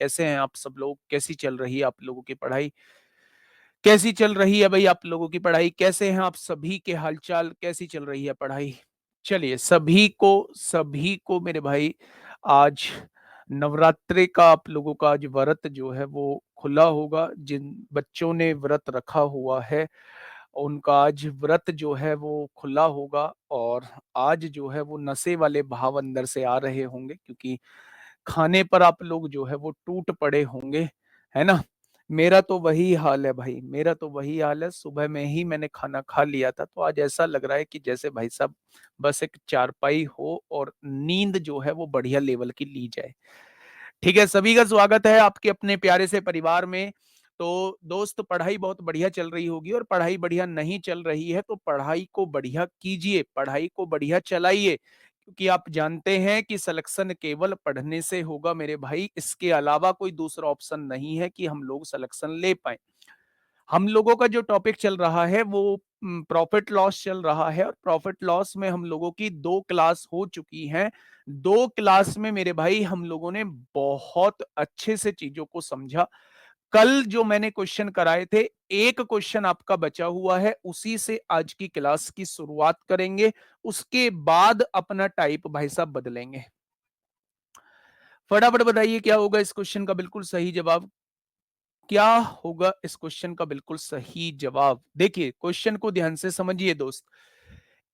कैसे हैं आप सब लोग? कैसी चल रही है आप लोगों की पढ़ाई? कैसी चल रही है भई आप लोगों की पढ़ाई? कैसे हैं आप सभी के हालचाल? कैसी चल रही है पढ़ाई? चलिए सभी को मेरे भाई आज नवरात्रि का आप लोगों का आज व्रत जो है वो खुला होगा। जिन बच्चों ने व्रत रखा हुआ है, उनका आज व्रत जो है वो खुला होगा और आज जो है वो नशे वाले भाव अंदर से आ रहे होंगे क्योंकि खाने पर आप लोग जो है वो टूट पड़े होंगे, है ना? मेरा तो वही हाल है भाई, मेरा तो वही हाल है। सुबह में ही मैंने खाना खा लिया था, तो आज ऐसा लग रहा है कि जैसे भाई साहब बस एक चारपाई हो और नींद जो है वो बढ़िया लेवल की ली जाए। ठीक है, सभी का स्वागत है आपके अपने प्यारे से परिवार में। तो दोस्त पढ़ाई बहुत बढ़िया चल रही होगी और पढ़ाई बढ़िया नहीं चल रही है तो पढ़ाई को बढ़िया कीजिए, पढ़ाई को बढ़िया चलाइए क्योंकि आप जानते हैं कि सिलेक्शन केवल पढ़ने से होगा मेरे भाई, इसके अलावा कोई दूसरा ऑप्शन नहीं है कि हम लोग सिलेक्शन ले पाएँ। हम लोगों का जो टॉपिक चल रहा है वो प्रॉफिट लॉस चल रहा है और प्रॉफिट लॉस में हम लोगों की 2 क्लास हो चुकी हैं। 2 क्लास में मेरे भाई हम लोगों ने बहुत अच्छे से चीज़ों को समझा। कल जो मैंने क्वेश्चन कराए थे, एक क्वेश्चन आपका बचा हुआ है, उसी से आज की क्लास की शुरुआत करेंगे। उसके बाद अपना टाइप भाई साहब बदलेंगे। फटाफट बताइए क्या होगा इस क्वेश्चन का बिल्कुल सही जवाब? क्या होगा इस क्वेश्चन का बिल्कुल सही जवाब? देखिए क्वेश्चन को ध्यान से समझिए दोस्त।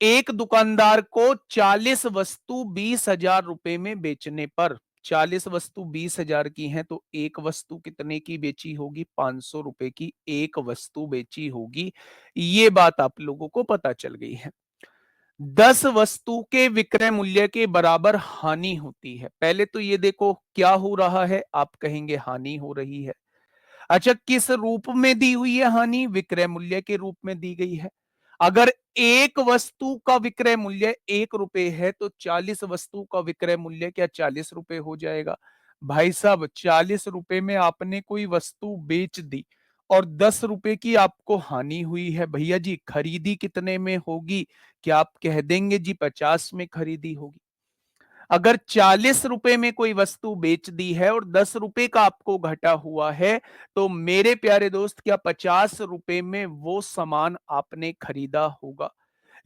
एक दुकानदार को 40 वस्तु 20,000 रुपए में बेचने पर, 40 वस्तु 20,000 की हैं तो एक वस्तु कितने की बेची होगी? 500 रुपए की एक वस्तु बेची होगी। ये बात आप लोगों को पता चल गई है। 10 वस्तु के विक्रय मूल्य के बराबर हानि होती है। पहले तो ये देखो क्या हो रहा है, आप कहेंगे हानि हो रही है। अच्छा, किस रूप में दी हुई है हानि? विक्रय मूल्य के रूप में दी गई है। अगर एक वस्तु का विक्रय मूल्य 1 रुपए है तो 40 वस्तु का विक्रय मूल्य क्या 40 रुपए हो जाएगा? भाई साहब 40 रुपए में आपने कोई वस्तु बेच दी और 10 रुपए की आपको हानि हुई है। भैया जी खरीदी कितने में होगी? क्या आप कह देंगे जी 50 में खरीदी होगी? अगर 40 रुपए में कोई वस्तु बेच दी है और 10 रुपए का आपको घटा हुआ है, तो मेरे प्यारे दोस्त क्या 50 रुपए में वो सामान आपने खरीदा होगा?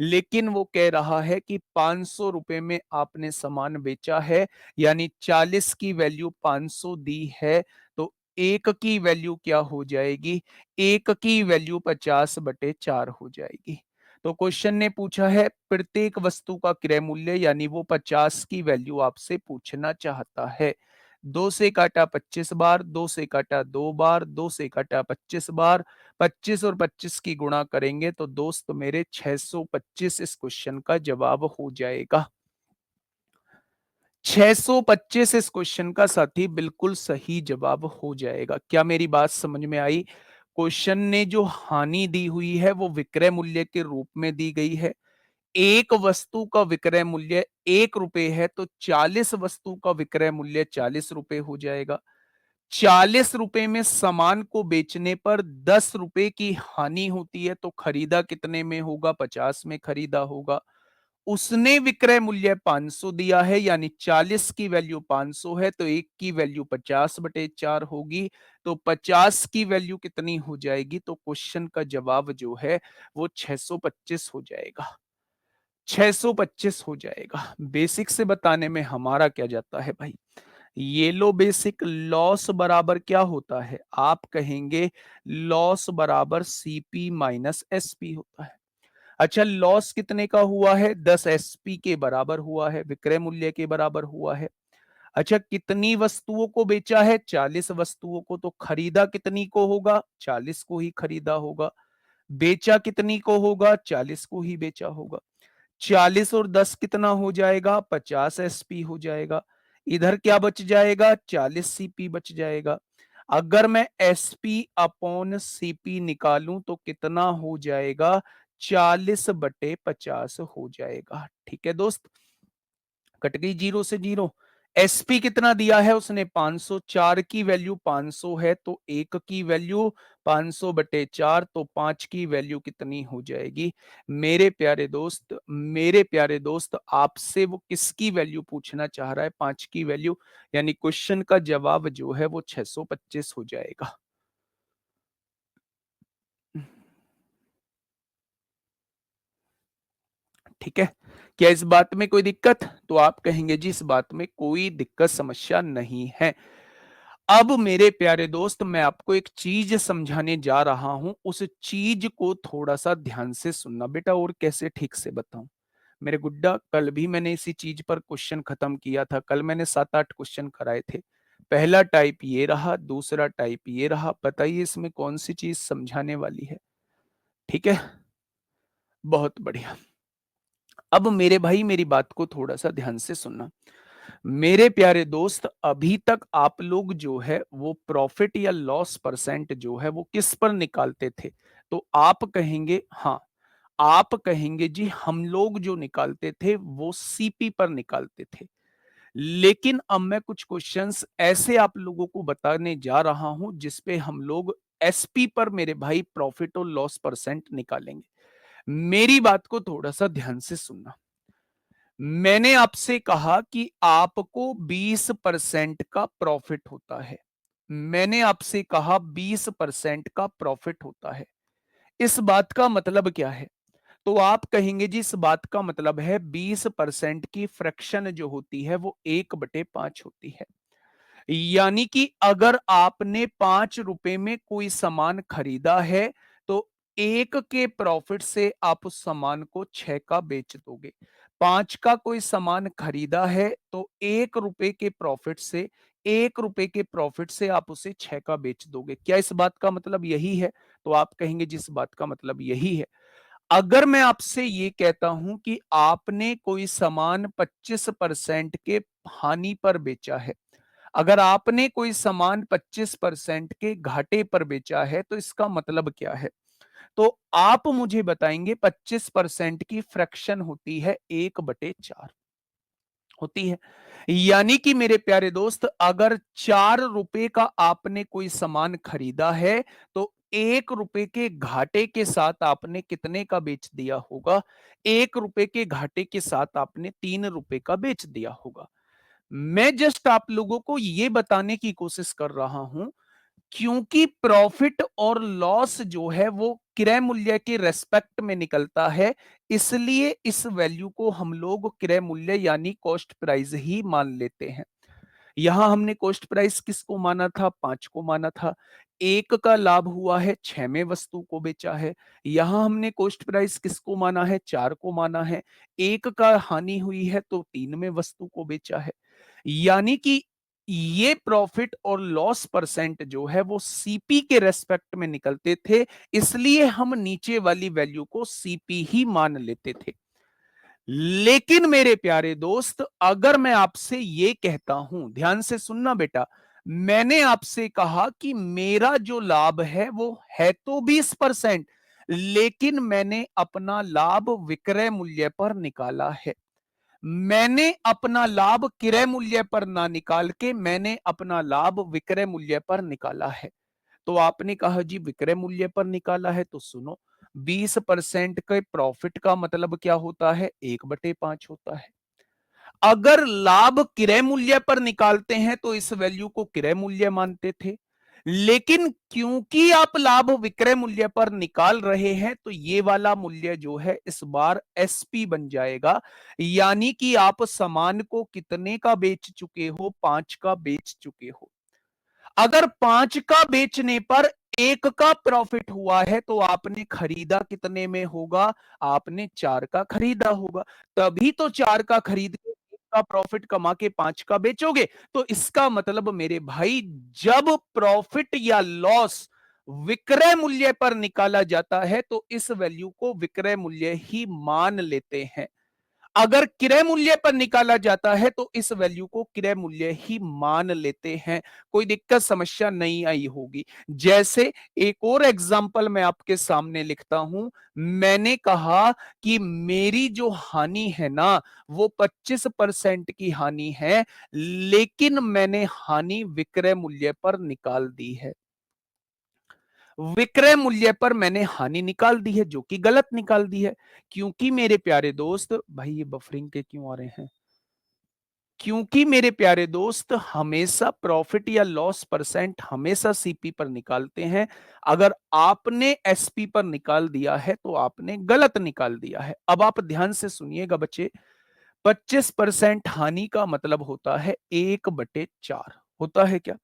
लेकिन वो कह रहा है कि 500 रुपए में आपने सामान बेचा है, यानी 40 की वैल्यू 500 दी है, तो एक की वैल्यू क्या हो जाएगी? एक की वैल्यू 50/4 हो जाएगी। तो क्वेश्चन ने पूछा है प्रत्येक वस्तु का क्रय मूल्य, यानी वो 50 की वैल्यू आपसे पूछना चाहता है। 2 से काटा 25 बार, 2 से काटा 2 बार, 2 से काटा 25 बार, 25 और 25 की गुणा करेंगे तो दोस्त मेरे 625 इस क्वेश्चन का जवाब हो जाएगा। 625 इस क्वेश्चन का साथी बिल्कुल सही जवाब हो जाएगा। क्या मेरी बात समझ में आई? क्वेश्चन ने जो हानि दी हुई है वो विक्रय मूल्य के रूप में दी गई है। एक वस्तु का विक्रय मूल्य 1 रुपए है तो 40 वस्तु का विक्रय मूल्य 40 रुपए हो जाएगा। 40 रुपए में सामान को बेचने पर 10 रुपए की हानि होती है तो खरीदा कितने में होगा? 50 में खरीदा होगा। उसने विक्रय मूल्य 500 दिया है, यानी 40 की वैल्यू 500 है तो एक की वैल्यू 50/4 होगी। तो 50 की वैल्यू कितनी हो जाएगी? तो क्वेश्चन का जवाब जो है वो 625 हो जाएगा। 625 हो जाएगा। बेसिक से बताने में हमारा क्या जाता है भाई? ये लो बेसिक, लॉस बराबर क्या होता है? आप कहेंगे लॉस बराबर सीपी माइनस एसपी होता है। अच्छा, लॉस कितने का हुआ है? 10 एसपी के बराबर हुआ है, विक्रय मूल्य के बराबर हुआ है। अच्छा, कितनी वस्तुओं को बेचा है? 40 वस्तुओं को। तो खरीदा कितनी को होगा? 40 को ही खरीदा होगा। बेचा कितनी को होगा? 40 को ही बेचा होगा। 40 और 10 कितना हो जाएगा? 50 एसपी हो जाएगा। इधर क्या बच जाएगा? 40 सीपी बच जाएगा। अगर मैं एसपी अपॉन सीपी निकालूं तो कितना हो जाएगा? 40/50 हो जाएगा। ठीक है दोस्त, कट गई जीरो से जीरो। एसपी कितना दिया है उसने 500, 4 की वैल्यू 500 है तो 1 की वैल्यू 500 बटे 4, तो 5 की वैल्यू कितनी हो जाएगी? मेरे प्यारे दोस्त आपसे वो किसकी वैल्यू पूछना चाह रहा है? 5 की वैल्यू, यानी क्वेश्चन का जवाब जो है वो 625 हो जाएगा। ठीक है, क्या इस बात में कोई दिक्कत? तो आप कहेंगे जी इस बात में कोई दिक्कत समस्या नहीं है। अब मेरे प्यारे दोस्त मैं आपको एक चीज समझाने जा रहा हूं, उस चीज को थोड़ा सा ध्यान से सुनना बेटा। और कैसे ठीक से बताऊं मेरे गुड्डा, कल भी मैंने इसी चीज पर क्वेश्चन खत्म किया था। कल मैंने 7-8 क्वेश्चन कराए थे। पहला टाइप ये रहा, दूसरा टाइप ये रहा। बताइए इसमें कौन सी चीज समझाने वाली है? ठीक है, बहुत बढ़िया। अब मेरे भाई मेरी बात को थोड़ा सा ध्यान से सुनना। मेरे प्यारे दोस्त अभी तक आप लोग जो है वो प्रॉफिट या लॉस परसेंट जो है वो किस पर निकालते थे? तो आप कहेंगे हाँ, आप कहेंगे जी हम लोग जो निकालते थे वो सीपी पर निकालते थे। लेकिन अब मैं कुछ क्वेश्चंस ऐसे आप लोगों को बताने जा रहा हूं जिसपे हम लोग एसपी पर मेरे भाई प्रॉफिट और लॉस परसेंट निकालेंगे। मेरी बात को थोड़ा सा ध्यान से सुनना। मैंने आपसे कहा कि आपको 20% का प्रॉफिट होता है। मैंने आपसे कहा 20% का प्रॉफिट होता है। इस बात का मतलब क्या है? तो आप कहेंगे जी इस बात का मतलब है 20% की फ्रैक्शन जो होती है वो 1/5 होती है। यानी कि अगर आपने 5 रुपए में कोई सामान खरीदा है तो 1 के प्रॉफिट से आप उस सामान को 6 का बेच दोगे। 5 का कोई सामान खरीदा है तो 1 रुपए के प्रॉफिट से 1 रुपए के प्रॉफिट से आप उसे 6 का बेच दोगे। क्या इस बात का मतलब यही है? तो आप कहेंगे जिस बात का मतलब यही है। अगर मैं आपसे ये कहता हूं कि आपने कोई सामान 25% के हानि पर बेचा है, अगर आपने कोई सामान 25% के घाटे पर बेचा है तो इसका मतलब क्या है? तो आप मुझे बताएंगे 25% की फ्रैक्शन होती है 1/4 होती है। यानी कि मेरे प्यारे दोस्त अगर 4 रुपए का आपने कोई सामान खरीदा है तो 1 रुपए के घाटे के साथ आपने कितने का बेच दिया होगा? 1 रुपए के घाटे के साथ आपने 3 रुपए का बेच दिया होगा। मैं जस्ट आप लोगों को यह बताने की कोशिश कर रहा हूं क्योंकि प्रॉफिट और लॉस जो है वो क्रय मूल्य के रेस्पेक्ट में निकलता है, इसलिए इस वैल्यू को हम लोग क्रय मूल्य यानी कॉस्ट प्राइस ही मान लेते हैं। यहां हमने कॉस्ट प्राइस किसको माना था? 5 को माना था। 1 का लाभ हुआ है, 6 में वस्तु को बेचा है। यहां हमने कॉस्ट प्राइस किसको माना है? 4 को माना है। 1 का हानि हुई है तो 3 में वस्तु को बेचा है। यानी कि ये प्रॉफिट और लॉस परसेंट जो है वो सीपी के रेस्पेक्ट में निकलते थे, इसलिए हम नीचे वाली वैल्यू को सीपी ही मान लेते थे। लेकिन मेरे प्यारे दोस्त अगर मैं आपसे ये कहता हूं, ध्यान से सुनना बेटा, मैंने आपसे कहा कि मेरा जो लाभ है वो है तो 20%, लेकिन मैंने अपना लाभ विक्रय मूल्य पर निकाला है। मैंने अपना लाभ क्रय मूल्य पर ना निकाल के मैंने अपना लाभ विक्रय मूल्य पर निकाला है। तो आपने कहा जी विक्रय मूल्य पर निकाला है, तो सुनो 20% के प्रॉफिट का मतलब क्या होता है? 1/5 होता है। अगर लाभ क्रय मूल्य पर निकालते हैं तो इस वैल्यू को क्रय मूल्य मानते थे, लेकिन क्योंकि आप लाभ विक्रय मूल्य पर निकाल रहे हैं तो ये वाला मूल्य जो है इस बार एसपी बन जाएगा। यानी कि आप सामान को कितने का बेच चुके हो? 5 का बेच चुके हो। अगर 5 का बेचने पर 1 का प्रॉफिट हुआ है तो आपने खरीदा कितने में होगा? आपने 4 का खरीदा होगा। तभी तो 4 का खरीद के 1 का प्रॉफिट कमा के 5 का बेचोगे। तो इसका मतलब मेरे भाई जब प्रॉफिट या लॉस विक्रय मूल्य पर निकाला जाता है तो इस वैल्यू को विक्रय मूल्य ही मान लेते हैं। अगर क्रय मूल्य पर निकाला जाता है तो इस वैल्यू को क्रय मूल्य ही मान लेते हैं, कोई दिक्कत समस्या नहीं आई होगी। जैसे एक और एग्जांपल मैं आपके सामने लिखता हूं, मैंने कहा कि मेरी जो हानि है ना वो 25% की हानि है, लेकिन मैंने हानि विक्रय मूल्य पर निकाल दी है। विक्रय मूल्य पर मैंने हानि निकाल दी है, जो कि गलत निकाल दी है। क्योंकि मेरे प्यारे दोस्त, भाई ये बफरिंग के क्यों आ रहे हैं? क्योंकि मेरे प्यारे दोस्त हमेशा प्रॉफिट या लॉस परसेंट हमेशा सीपी पर निकालते हैं। अगर आपने एसपी पर निकाल दिया है तो आपने गलत निकाल दिया है। अब आप ध्यान से सुनिएगा बच्चे, 25% हानि का मतलब होता है 1/4, होता है क्या?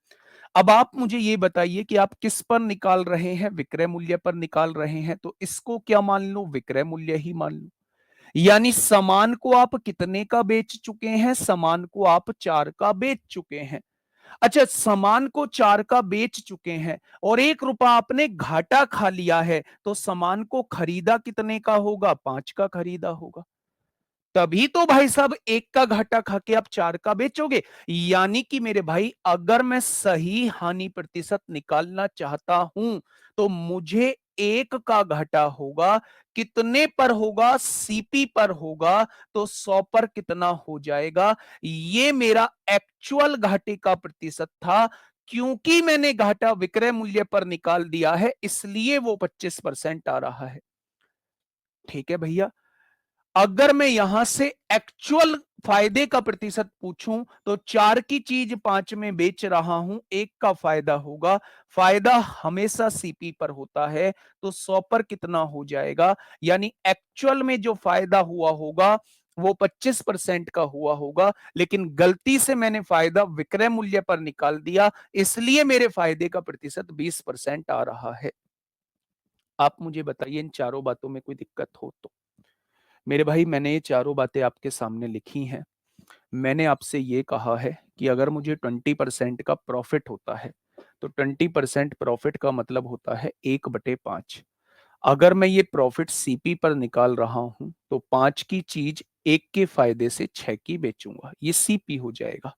अब आप मुझे ये बताइए कि आप किस पर निकाल रहे हैं? विक्रय मूल्य पर निकाल रहे हैं, तो इसको क्या मान लो? विक्रय मूल्य ही मान लो। यानी सामान को आप कितने का बेच चुके हैं? सामान को आप 4 का बेच चुके हैं। अच्छा, सामान को 4 का बेच चुके हैं और 1 रुपया आपने घाटा खा लिया है, तो सामान को खरीदा कितने का होगा? 5 का खरीदा होगा। तभी तो भाई साहब 1 का घाटा खा के आप 4 का बेचोगे। यानी कि मेरे भाई, अगर मैं सही हानि प्रतिशत निकालना चाहता हूं तो मुझे 1 का घाटा होगा। कितने पर होगा? सीपी पर होगा। तो 100 पर कितना हो जाएगा? ये मेरा एक्चुअल घाटे का प्रतिशत था। क्योंकि मैंने घाटा विक्रय मूल्य पर निकाल दिया है, इसलिए वो 25% आ रहा है। ठीक है भैया। अगर मैं यहां से एक्चुअल फायदे का प्रतिशत पूछूं तो 4 की चीज 5 में बेच रहा हूं, 1 का फायदा होगा। फायदा हमेशा सीपी पर होता है, तो 100 पर कितना हो जाएगा? यानी एक्चुअल में जो फायदा हुआ होगा वो 25% का हुआ होगा, लेकिन गलती से मैंने फायदा विक्रय मूल्य पर निकाल दिया, इसलिए मेरे फायदे का प्रतिशत 20% आ रहा है। आप मुझे बताइए, इन चारों बातों में कोई दिक्कत हो तो? मेरे भाई, मैंने ये चारों बातें आपके सामने लिखी हैं। मैंने आपसे ये कहा है कि अगर मुझे 20% का प्रॉफिट होता है तो 20% प्रॉफिट का मतलब होता है 1/5। अगर मैं ये प्रॉफिट सीपी पर निकाल रहा हूं तो 5 की चीज 1 के फायदे से 6 की बेचूंगा, ये सीपी हो जाएगा।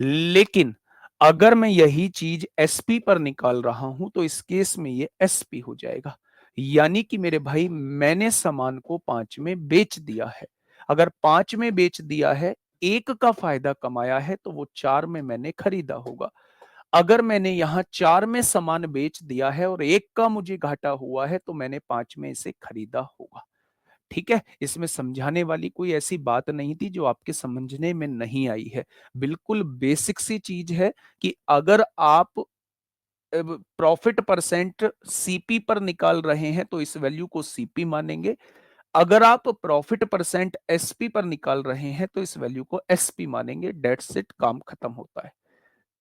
लेकिन अगर मैं यही चीज एसपी पर निकाल रहा हूं तो इस केस में ये एसपी हो जाएगा। यानी कि मेरे भाई, मैंने सामान को 5 में बेच दिया है। अगर 5 में बेच दिया है, 1 का फायदा कमाया है, तो वो 4 में मैंने खरीदा होगा। अगर मैंने यहां 4 में सामान बेच दिया है और 1 का मुझे घाटा हुआ है, तो मैंने 5 में इसे खरीदा होगा। ठीक है, इसमें समझाने वाली कोई ऐसी बात नहीं थी जो आपके समझने में नहीं आई है। बिल्कुल बेसिक सी चीज है कि अगर आप प्रॉफिट परसेंट सीपी पर निकाल रहे हैं तो इस वैल्यू को सीपी मानेंगे। अगर आप प्रॉफिट परसेंट एसपी पर निकाल रहे हैं तो इस वैल्यू को एसपी मानेंगे। डेट्स इट, काम खत्म होता है।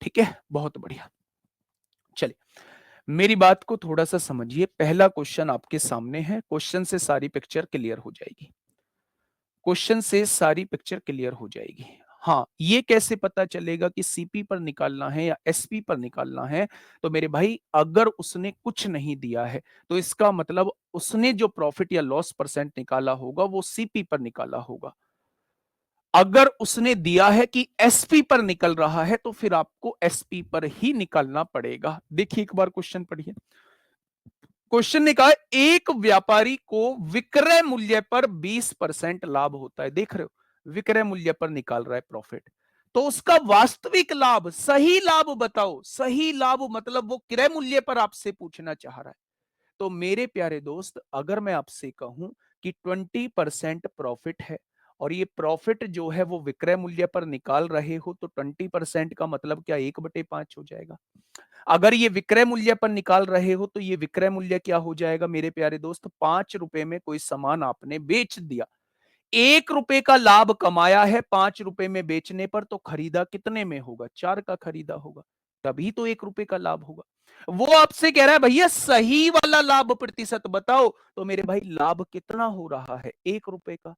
ठीक है, बहुत बढ़िया। चलिए, मेरी बात को थोड़ा सा समझिए। पहला क्वेश्चन आपके सामने है, क्वेश्चन से सारी पिक्चर क्लियर हो जाएगी। क्वेश्चन से सारी पिक्चर क्लियर हो जाएगी। हाँ, ये कैसे पता चलेगा कि सीपी पर निकालना है या एसपी पर निकालना है? तो मेरे भाई, अगर उसने कुछ नहीं दिया है तो इसका मतलब उसने जो प्रॉफिट या लॉस परसेंट निकाला होगा वो सीपी पर निकाला होगा। अगर उसने दिया है कि एसपी पर निकल रहा है तो फिर आपको एसपी पर ही निकालना पड़ेगा। देखिए, एक बार क्वेश्चन पढ़िए। क्वेश्चन ने कहा एक व्यापारी को विक्रय मूल्य पर 20% लाभ होता है। देख रहे हो, विक्रय मूल्य पर निकाल रहा है प्रॉफिट, तो उसका वास्तविक लाभ, सही लाभ बताओ। सही लाभ मतलब वो क्रय मूल्य पर आपसे पूछना चाह रहा है। तो मेरे प्यारे दोस्त, अगर मैं आपसे कहूं कि 20% प्रॉफिट है और ये प्रॉफिट जो है वो विक्रय मूल्य पर निकाल रहे हो, तो 20% का मतलब क्या 1/5 हो जाएगा? अगर ये विक्रय मूल्य पर निकाल रहे हो तो ये विक्रय मूल्य क्या हो जाएगा मेरे प्यारे दोस्त? 5 रुपए में कोई सामान आपने बेच दिया, 1 रुपए का लाभ कमाया है 5 रुपए में बेचने पर, तो खरीदा कितने में होगा? 4 का खरीदा होगा, तभी तो 1 रुपए का लाभ होगा। वो आपसे कह रहा है भैया सही वाला लाभ प्रतिशत बताओ, तो मेरे भाई लाभ कितना हो रहा है? 1 रुपए का।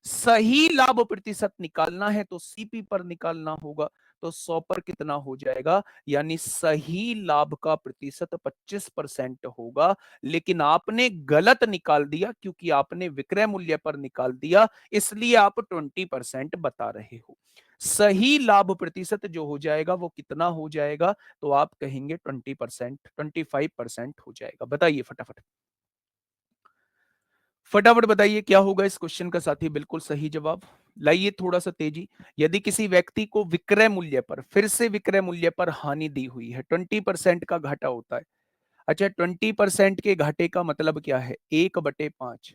सही लाभ प्रतिशत निकालना है तो सीपी पर निकालना होगा। तो 100 पर कितना हो जाएगा, यानी सही लाभ का प्रतिशत 25% होगा। लेकिन आपने गलत निकाल दिया, क्योंकि आपने विक्रय मूल्य पर निकाल दिया, इसलिए आप 20% बता रहे हो। सही लाभ प्रतिशत जो हो जाएगा वो कितना हो जाएगा, तो आप कहेंगे 20%, 25% हो जाएगा। बताइए फटाफट, फटाफट बताइए क्या होगा इस क्वेश्चन का साथी बिल्कुल सही जवाब। लाइए थोड़ा सा तेजी। यदि किसी व्यक्ति को विक्रय मूल्य पर, फिर से विक्रय मूल्य पर हानि दी हुई है, 20% का घाटा होता है। अच्छा, 20% के घाटे का मतलब क्या है, 1/5।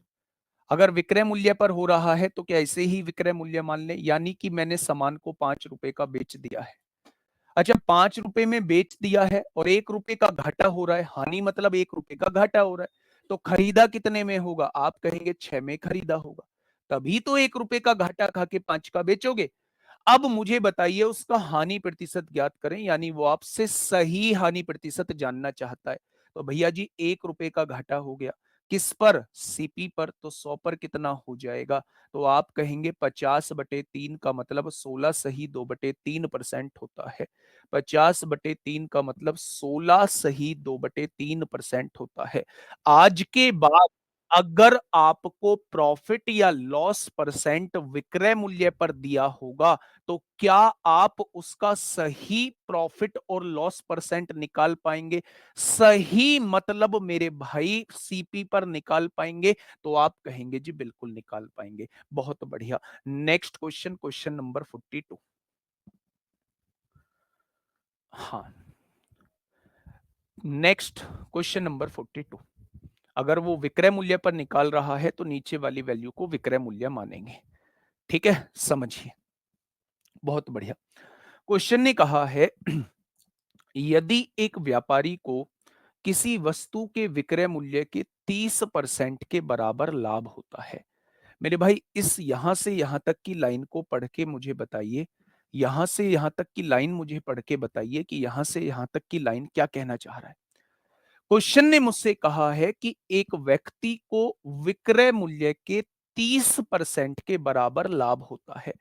अगर विक्रय मूल्य पर हो रहा है तो क्या ऐसे ही विक्रय मूल्य मान ले, यानी कि मैंने सामान को 5 रुपए का बेच दिया है। अच्छा, 5 रुपए में बेच दिया है और 1 रुपए का घाटा हो रहा है, हानि मतलब 1 रुपए का घाटा हो रहा है। तो खरीदा कितने में होगा, आप कहेंगे 6 में खरीदा होगा। तभी तो 1 रुपए का घाटा खा के 5 का बेचोगे। अब मुझे बताइए उसका हानि प्रतिशत ज्ञात करें, यानी वो आपसे सही हानि प्रतिशत जानना चाहता है। तो भैया जी 1 रुपए का घाटा हो गया, किस पर, सीपी पर, तो 100 पर कितना हो जाएगा, तो आप कहेंगे 50/3 का मतलब 16 सही 2/3% होता है। 50/3 का मतलब 16 सही 2/3% होता है। आज के बाद अगर आपको प्रॉफिट या लॉस परसेंट विक्रय मूल्य पर दिया होगा, तो क्या आप उसका सही प्रॉफिट और लॉस परसेंट निकाल पाएंगे? सही मतलब मेरे भाई सीपी पर निकाल पाएंगे? तो आप कहेंगे जी बिल्कुल निकाल पाएंगे। बहुत बढ़िया। Next question, question number 42। हाँ, नेक्स्ट क्वेश्चन नंबर 42। अगर वो विक्रय मूल्य पर निकाल रहा है तो नीचे वाली वैल्यू को विक्रय मूल्य मानेंगे। ठीक है, समझिए। बहुत बढ़िया। क्वेश्चन ने कहा है यदि एक व्यापारी को किसी वस्तु के विक्रय मूल्य के 30% के बराबर लाभ होता है। मेरे भाई इस यहां से यहां तक की लाइन को पढ़ के मुझे बताइए, यहां से यहां तक की लाइन मुझे पढ़ के बताइए कि यहां से यहां तक की लाइन क्या कहना चाह रहा है। क्वेश्चन ने मुझसे कहा है कि एक व्यक्ति को विक्रय मूल्य के 30% के बराबर लाभ होता है,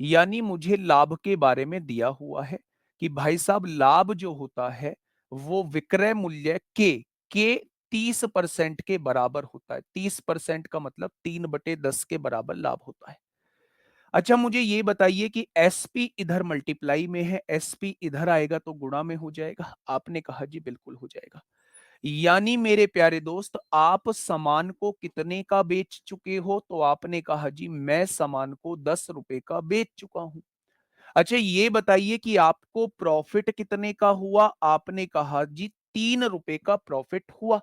यानी मुझे लाभ के बारे में दिया हुआ है कि भाई साहब लाभ जो होता है वो विक्रय मूल्य के 30% के बराबर होता है। 30% का मतलब 3/10 के बराबर लाभ होता है। अच्छा, मुझे ये बताइए कि एसपी इधर मल्टीप्लाई में है, एसपी इधर आएगा तो गुणा में हो जाएगा। आपने कहा जी बिल्कुल हो जाएगा। यानी मेरे प्यारे दोस्त आप सामान को कितने का बेच चुके हो, तो आपने कहा जी मैं सामान को 10 रुपए का बेच चुका हूं। अच्छा, ये बताइए कि आपको प्रॉफिट कितने का हुआ, आपने कहा जी 3 रुपए का प्रॉफिट हुआ।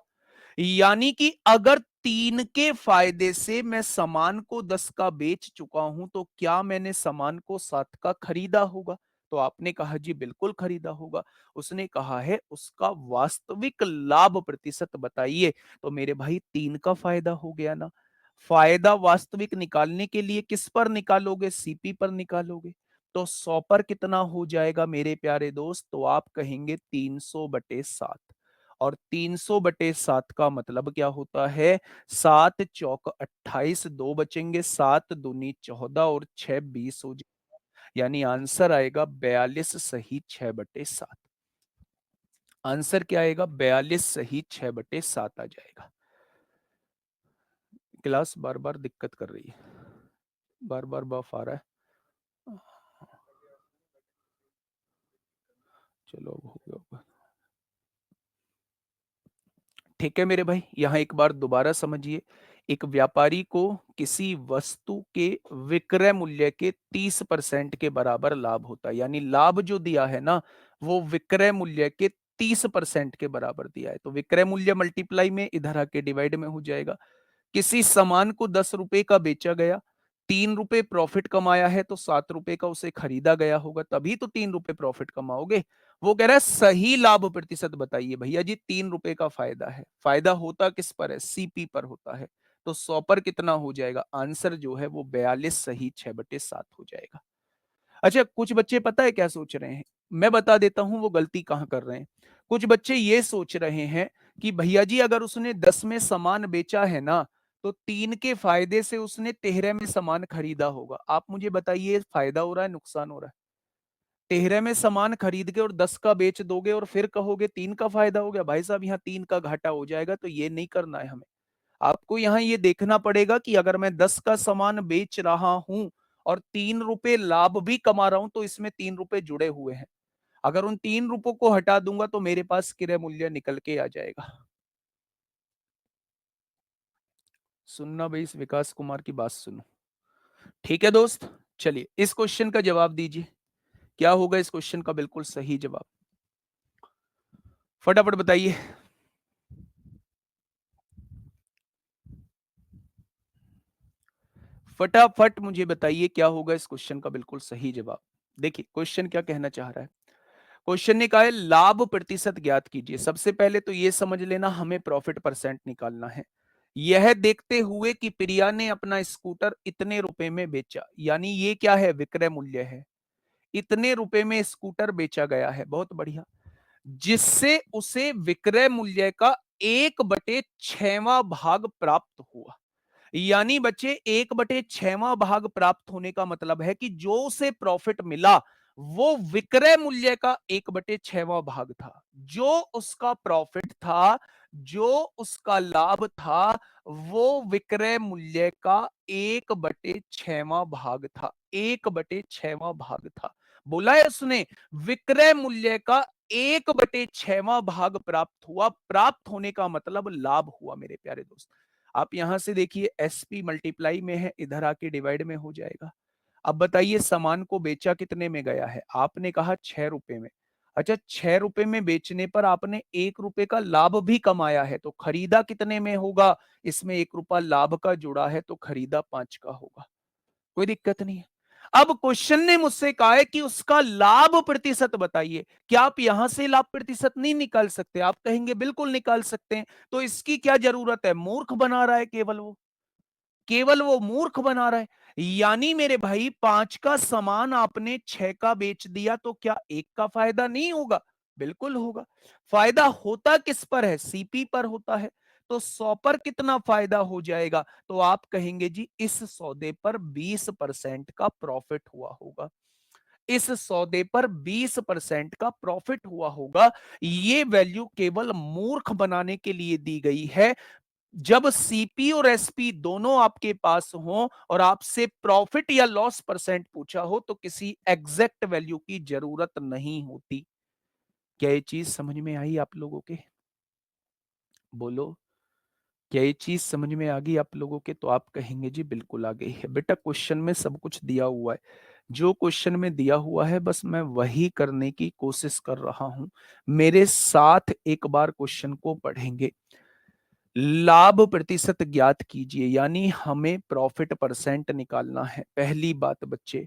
यानी कि अगर 3 के फायदे से मैं सामान को 10 का बेच चुका हूं, तो क्या मैंने सामान को 7 का खरीदा होगा, तो आपने कहा जी बिल्कुल खरीदा होगा। उसने कहा है उसका वास्तविक लाभ प्रतिशत बताइए, तो मेरे भाई 3 का फायदा हो गया ना। फायदा वास्तविक निकालने के लिए किस पर निकालोगे, सीपी पर निकालोगे। तो 100 पर कितना हो जाएगा मेरे प्यारे दोस्त, तो आप कहेंगे 300/7। और 300/7 का मतलब क्या होता है, 7 चौक 28, 2 बचेंगे, 7 दूनी 14 और 6 20 हो जाएगा। यानी आंसर आएगा 42 सही 6/7। आंसर क्या आएगा, 42 सही 6/7 आ जाएगा। क्लास बार बार दिक्कत कर रही है, बार बार बफ आ रहा है। चलो अब हो गया होगा। ठीक है मेरे भाई, यहां एक बार दोबारा समझिए। एक व्यापारी को किसी वस्तु के विक्रय मूल्य के 30% के बराबर लाभ होता है, यानी लाभ जो दिया है ना वो विक्रय मूल्य के 30% के बराबर दिया है। तो विक्रय मूल्य मल्टीप्लाई में इधर आके डिवाइड में हो जाएगा। किसी सामान को 10 रुपए का बेचा गया, 3 रुपए प्रॉफिट कमाया है, तो 7 रुपए का उसे खरीदा गया होगा, तभी तो 3 रुपए प्रॉफिट कमाओगे। वो कह रहा है सही लाभ प्रतिशत बताइए। भैया जी 3 रुपए का फायदा है, फायदा होता किस पर है, सीपी पर होता है। तो 100 पर कितना हो जाएगा, आंसर जो है वो 42 सही 6/7 हो जाएगा। अच्छा, कुछ बच्चे पता है क्या सोच रहे हैं, मैं बता देता हूं वो गलती कहां कर रहे हैं। कुछ बच्चे ये सोच रहे हैं कि भैया जी अगर उसने 10 में सामान बेचा है ना, तो 3 के फायदे से उसने 13 में सामान खरीदा होगा। आप मुझे बताइए फायदा हो रहा है नुकसान हो रहा है। 13 में सामान खरीद के और 10 का बेच दोगे और फिर कहोगे 3 का फायदा हो गया। भाई साहब यहाँ 3 का घाटा हो जाएगा, तो ये नहीं करना है हमें। आपको यहाँ ये देखना पड़ेगा कि अगर मैं 10 का सामान बेच रहा हूं और 3 रुपए लाभ भी कमा रहा हूं, तो इसमें 3 रुपए जुड़े हुए हैं। अगर उन 3 रुपयों को हटा दूंगा तो मेरे पास क्रय मूल्य निकल के आ जाएगा। सुनना भाई, इस विकास कुमार की बात सुनो। ठीक है दोस्त, चलिए इस क्वेश्चन का जवाब दीजिए। क्या होगा इस क्वेश्चन का बिल्कुल सही जवाब? फटाफट बताइए। फटाफट मुझे बताइए क्या होगा इस क्वेश्चन का बिल्कुल सही जवाब। देखिए क्वेश्चन क्या कहना चाह रहा है। क्वेश्चन ने कहा है लाभ प्रतिशत ज्ञात कीजिए। सबसे पहले तो यह समझ लेना, हमें प्रॉफिट परसेंट निकालना है। यह देखते हुए कि प्रिया ने अपना स्कूटर इतने रुपए में बेचा, यानी ये क्या है, विक्रय मूल्य है। इतने रुपए में स्कूटर बेचा गया है, बहुत बढ़िया। जिससे उसे विक्रय मूल्य का 1/6वां भाग प्राप्त हुआ। यानी बच्चे 1/6वां भाग प्राप्त होने का मतलब है कि जो उसे प्रॉफिट मिला वो विक्रय मूल्य का 1/6वां भाग था। जो उसका प्रॉफिट था, जो उसका लाभ था, वो विक्रय मूल्य का 1/6वां भाग था। 1/6वां भाग था। बोला है उसने, विक्रय मूल्य का 1/6वां भाग प्राप्त हुआ। प्राप्त होने का मतलब लाभ हुआ मेरे प्यारे दोस्त। आप यहां से देखिए एसपी मल्टीप्लाई में है, इधर आके डिवाइड में हो जाएगा। अब बताइए सामान को बेचा कितने में गया है? आपने कहा 6 रुपए में। अच्छा, 6 रुपए में बेचने पर आपने 1 रुपए का लाभ भी कमाया है, तो खरीदा कितने में होगा? इसमें 1 रुपया लाभ का जुड़ा है, तो खरीदा 5 का होगा। कोई दिक्कत नहीं है। अब क्वेश्चन ने मुझसे कहा है कि उसका लाभ प्रतिशत बताइए। क्या आप यहां से लाभ प्रतिशत नहीं निकाल सकते? आप कहेंगे बिल्कुल निकाल सकते हैं। तो इसकी क्या जरूरत है? मूर्ख बना रहा है केवल वो, केवल वो मूर्ख बना रहा है। यानी मेरे भाई 5 का सामान आपने 6 का बेच दिया, तो क्या 1 का फायदा नहीं होगा? बिल्कुल होगा। फायदा होता किस पर है? सीपी पर होता है। तो 100 पर कितना फायदा हो जाएगा? तो आप कहेंगे जी इस सौदे पर 20% का प्रॉफिट हुआ होगा। इस सौदे पर 20% का प्रॉफिट हुआ होगा। ये वैल्यू केवल मूर्ख बनाने के लिए दी गई है। जब सीपी और एसपी दोनों आपके पास हो और आपसे प्रॉफिट या लॉस परसेंट पूछा हो, तो किसी एग्जैक्ट वैल्यू की जरूरत नहीं होती। क्या ये चीज समझ में आई आप लोगों के? बोलो, क्या ये चीज समझ में आ गई आप लोगों के? तो आप कहेंगे जी बिल्कुल आ गई है। बेटा क्वेश्चन में सब कुछ दिया हुआ है। जो क्वेश्चन में दिया हुआ है बस मैं वही करने की कोशिश कर रहा हूं। मेरे साथ एक बार क्वेश्चन को पढ़ेंगे। लाभ प्रतिशत ज्ञात कीजिए, यानी हमें प्रॉफिट परसेंट निकालना है। पहली बात बच्चे,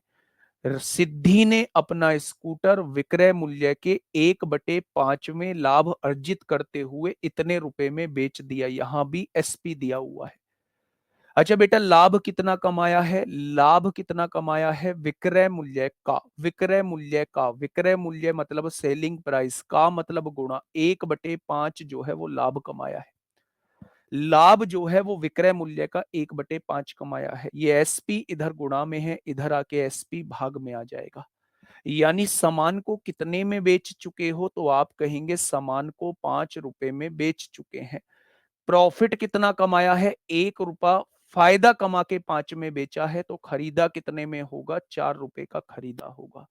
सिद्धि ने अपना स्कूटर विक्रय मूल्य के 1/5 में लाभ अर्जित करते हुए इतने रुपए में बेच दिया। यहां भी एसपी दिया हुआ है। अच्छा बेटा, लाभ कितना कमाया है? लाभ कितना कमाया है? विक्रय मूल्य का, विक्रय मूल्य का, विक्रय मूल्य मतलब सेलिंग प्राइस का मतलब गुणा 1/5 जो है वो लाभ कमाया है। लाभ जो है वो विक्रय मूल्य का 1/5 कमाया है। ये एसपी इधर गुणा में है, इधर आके एसपी भाग में आ जाएगा। यानी सामान को कितने में बेच चुके हो? तो आप कहेंगे सामान को 5 रुपए में बेच चुके हैं। प्रॉफिट कितना कमाया है? 1 रुपया फायदा कमा के 5 में बेचा है, तो खरीदा कितने में होगा? 4 रुपए का खरीदा होगा।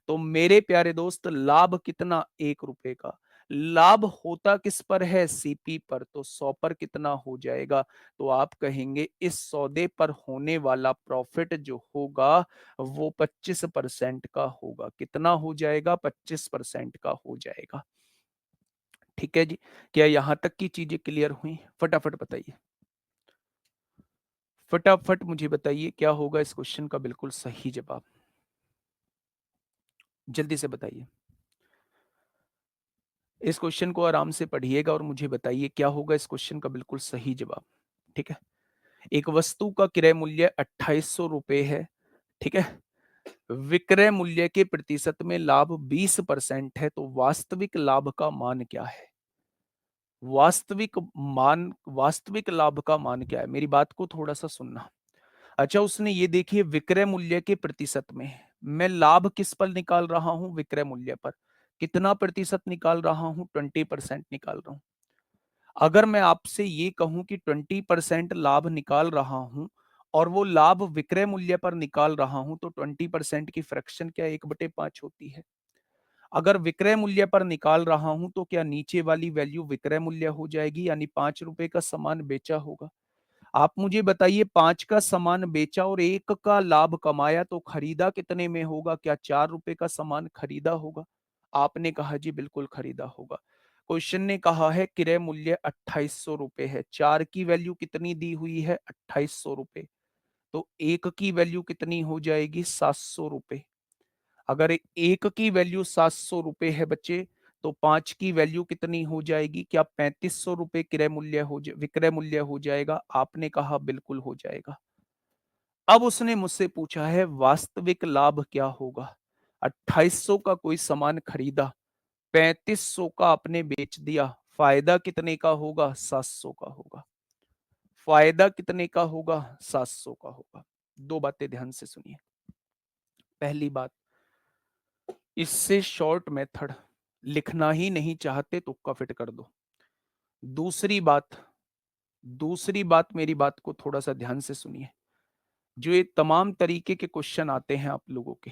तो मेरे प्यारे दोस्त लाभ कितना? 1 रुपए का। लाभ होता किस पर है? सीपी पर। तो 100 पर कितना हो जाएगा? तो आप कहेंगे इस सौदे पर होने वाला प्रॉफिट जो होगा वो 25% का होगा। कितना हो जाएगा? 25% का हो जाएगा। ठीक है जी। क्या यहां तक की चीजें क्लियर हुई? फटाफट बताइए, फटाफट मुझे बताइए क्या होगा इस क्वेश्चन का बिल्कुल सही जवाब। जल्दी से बताइए। इस क्वेश्चन को आराम से पढ़िएगा और मुझे बताइए क्या होगा इस क्वेश्चन का बिल्कुल सही जवाब। ठीक है। एक वस्तु का क्रय मूल्य 2800 रुपए है। ठीक है। विक्रय मूल्य के प्रतिशत में लाभ 20% है, तो वास्तविक लाभ का मान क्या है? वास्तविक मान, वास्तविक लाभ का मान क्या है? मेरी बात को थोड़ा सा सुनना। अच्छा, उसने ये देखिए विक्रय मूल्य के प्रतिशत में है। मैं लाभ किस पर निकाल रहा हूं? विक्रय मूल्य पर। कितना प्रतिशत निकाल रहा हूं? 20% निकाल रहा हूं। अगर मैं आपसे ये कहूं कि 20% लाभ निकाल रहा हूं और वो लाभ विक्रय मूल्य पर निकाल रहा हूं, तो 20% की फ्रैक्शन क्या 1/5 होती है? अगर विक्रय मूल्य पर निकाल रहा हूं तो क्या नीचे वाली वैल्यू विक्रय मूल्य हो जाएगी, यानी 5 रुपए का सामान बेचा होगा? आप मुझे बताइए, 5 का सामान बेचा और 1 का लाभ कमाया तो खरीदा कितने में होगा? क्या 4 रुपए का सामान खरीदा होगा? आपने कहा जी बिल्कुल खरीदा होगा। क्वेश्चन ने कहा है क्रय मूल्य 2800 रुपए है। 4 की वैल्यू कितनी दी हुई है? 2800 रुपए। तो 1 की वैल्यू कितनी हो जाएगी? 700 रुपए। अगर 1 की वैल्यू 700 रुपए है बच्चे, तो 5 की वैल्यू कितनी हो जाएगी? क्या 3500 रुपए विक्रय मूल्य हो जाएगा? आपने कहा बिल्कुल हो जाएगा। अब उसने मुझसे पूछा है वास्तविक लाभ क्या होगा? 2800 का कोई सामान खरीदा, 3500 का आपने बेच दिया, फायदा कितने का होगा? 700 का होगा। फायदा कितने का होगा? 700 का होगा। दो बातें ध्यान से सुनिए। पहली बात, इससे शॉर्ट मेथड लिखना ही नहीं चाहते तुक्का फिट कर दो। दूसरी बात, मेरी बात को थोड़ा सा ध्यान से सुनिए। जो ये तमाम तरीके के क्वेश्चन आते हैं आप लोगों के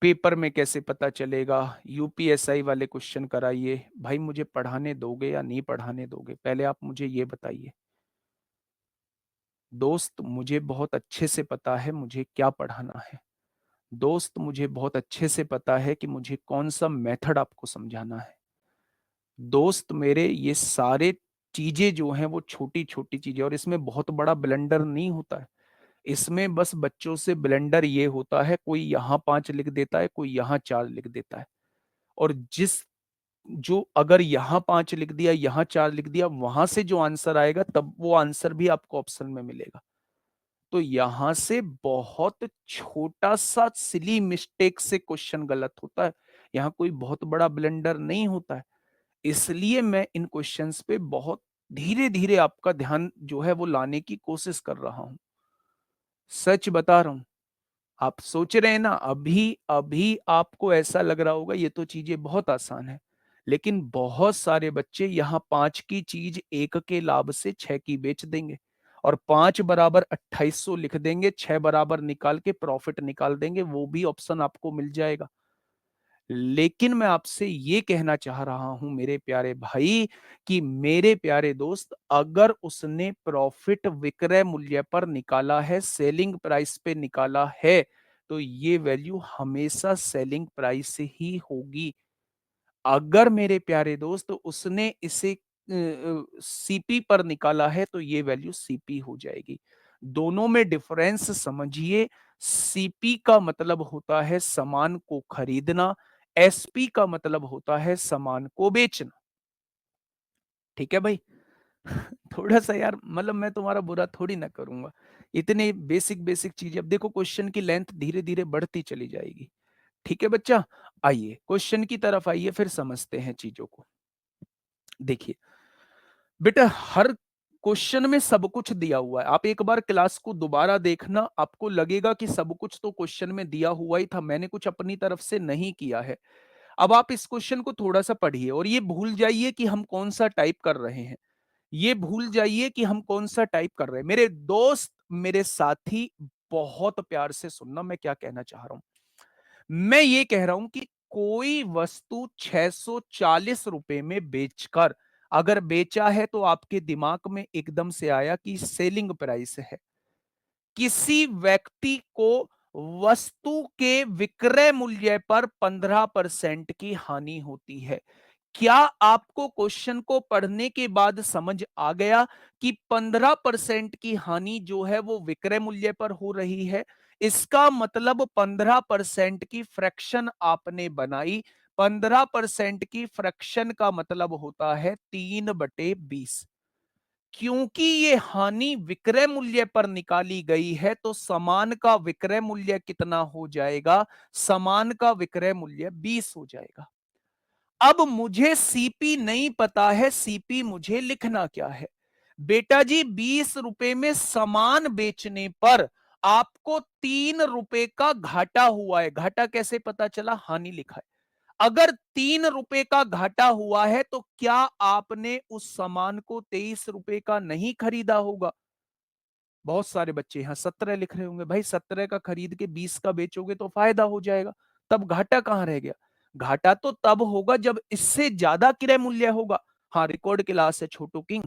पेपर में, कैसे पता चलेगा? यूपीएसआई वाले क्वेश्चन कराइए। भाई मुझे पढ़ाने दोगे या नहीं पढ़ाने दोगे? पहले आप मुझे ये बताइए। दोस्त, मुझे बहुत अच्छे से पता है मुझे क्या पढ़ाना है। दोस्त, मुझे बहुत अच्छे से पता है कि मुझे कौन सा मेथड आपको समझाना है। दोस्त मेरे, ये सारे चीजें जो हैं वो छोटी छोटी चीजें, और इसमें बहुत बड़ा ब्लेंडर नहीं होता है। इसमें बस बच्चों से ब्लेंडर ये होता है, कोई यहाँ 5 लिख देता है, कोई यहाँ 4 लिख देता है। और जो अगर यहाँ 5 लिख दिया, यहाँ 4 लिख दिया, वहां से जो आंसर आएगा तब वो आंसर भी आपको ऑप्शन में मिलेगा। तो यहां से बहुत छोटा सा सिली मिस्टेक से क्वेश्चन गलत होता है। यहाँ कोई बहुत बड़ा ब्लेंडर नहीं होता है। इसलिए मैं इन क्वेश्चंस पे बहुत धीरे धीरे आपका ध्यान जो है वो लाने की कोशिश कर रहा हूं। सच बता रहा हूं। आप सोच रहे हैं ना, अभी अभी आपको ऐसा लग रहा होगा ये तो चीजें बहुत आसान है, लेकिन बहुत सारे बच्चे यहाँ 5 की चीज 1 के लाभ से 6 की बेच देंगे, और 5 बराबर 2800 लिख देंगे, 6 बराबर निकाल के प्रॉफिट निकाल देंगे, वो भी ऑप्शन आपको मिल जाएगा। लेकिन मैं आपसे ये कहना चाह रहा हूं मेरे प्यारे भाई, कि मेरे प्यारे दोस्त, अगर उसने प्रॉफिट विक्रय मूल्य पर निकाला है, सेलिंग प्राइस पे निकाला है, तो ये वैल्यू हमेशा सेलिंग प्राइस से ही होगी। अगर मेरे प्यारे दोस्त उसने इसे सीपी पर निकाला है, तो ये वैल्यू सीपी हो जाएगी। दोनों में डिफरेंस समझिए। सीपी का मतलब होता है सामान को खरीदना, एसपी का मतलब होता है सामान को बेचना। ठीक है भाई? थोड़ा सा यार, मतलब मैं तुम्हारा बुरा थोड़ी ना करूंगा। इतने बेसिक बेसिक चीजें, अब देखो क्वेश्चन की लेंथ धीरे धीरे बढ़ती चली जाएगी। ठीक है बच्चा? आइए क्वेश्चन की तरफ आइए, फिर समझते हैं चीजों को। देखिए बेटा, हर क्वेश्चन में सब कुछ दिया हुआ है। आप एक बार क्लास को दोबारा देखना, आपको लगेगा कि सब कुछ तो क्वेश्चन में दिया हुआ ही था, मैंने कुछ अपनी तरफ से नहीं किया है। अब आप इस क्वेश्चन को थोड़ा सा पढ़िए और ये भूल जाइए कि हम कौन सा टाइप कर रहे हैं। ये भूल जाइए कि हम कौन सा टाइप कर रहे हैं। मेरे दोस्त, मेरे साथी, बहुत प्यार से सुनना मैं क्या कहना चाह रहा हूं। मैं ये कह रहा हूं कि कोई वस्तु 640 रुपए में बेचकर, अगर बेचा है तो आपके दिमाग में एकदम से आया कि सेलिंग प्राइस है। किसी व्यक्ति को वस्तु के विक्रय मूल्य पर 15% की हानि होती है। क्या आपको क्वेश्चन को पढ़ने के बाद समझ आ गया कि 15% की हानि जो है वो विक्रय मूल्य पर हो रही है? इसका मतलब 15% की फ्रैक्शन आपने बनाई। 15% की फ्रैक्शन का मतलब होता है 3/20। क्योंकि ये हानि विक्रय मूल्य पर निकाली गई है, तो सामान का विक्रय मूल्य कितना हो जाएगा? सामान का विक्रय मूल्य 20 हो जाएगा। अब मुझे सीपी नहीं पता है, सीपी मुझे लिखना क्या है? बेटा जी, 20 रुपए में सामान बेचने पर आपको 3 रुपए का घाटा हुआ है। घाटा कैसे पता चला? हानि लिखा है। अगर 3 रुपए का घाटा हुआ है तो क्या आपने उस सामान को 23 रुपए का नहीं खरीदा होगा? बहुत सारे बच्चे यहां 17 लिख रहे होंगे। भाई 17 का खरीद के 20 का बेचोगे तो फायदा हो जाएगा, तब घाटा कहां रह गया? घाटा तो तब होगा जब इससे ज्यादा क्रय मूल्य होगा। हाँ, रिकॉर्ड क्लास है छोटू किंग।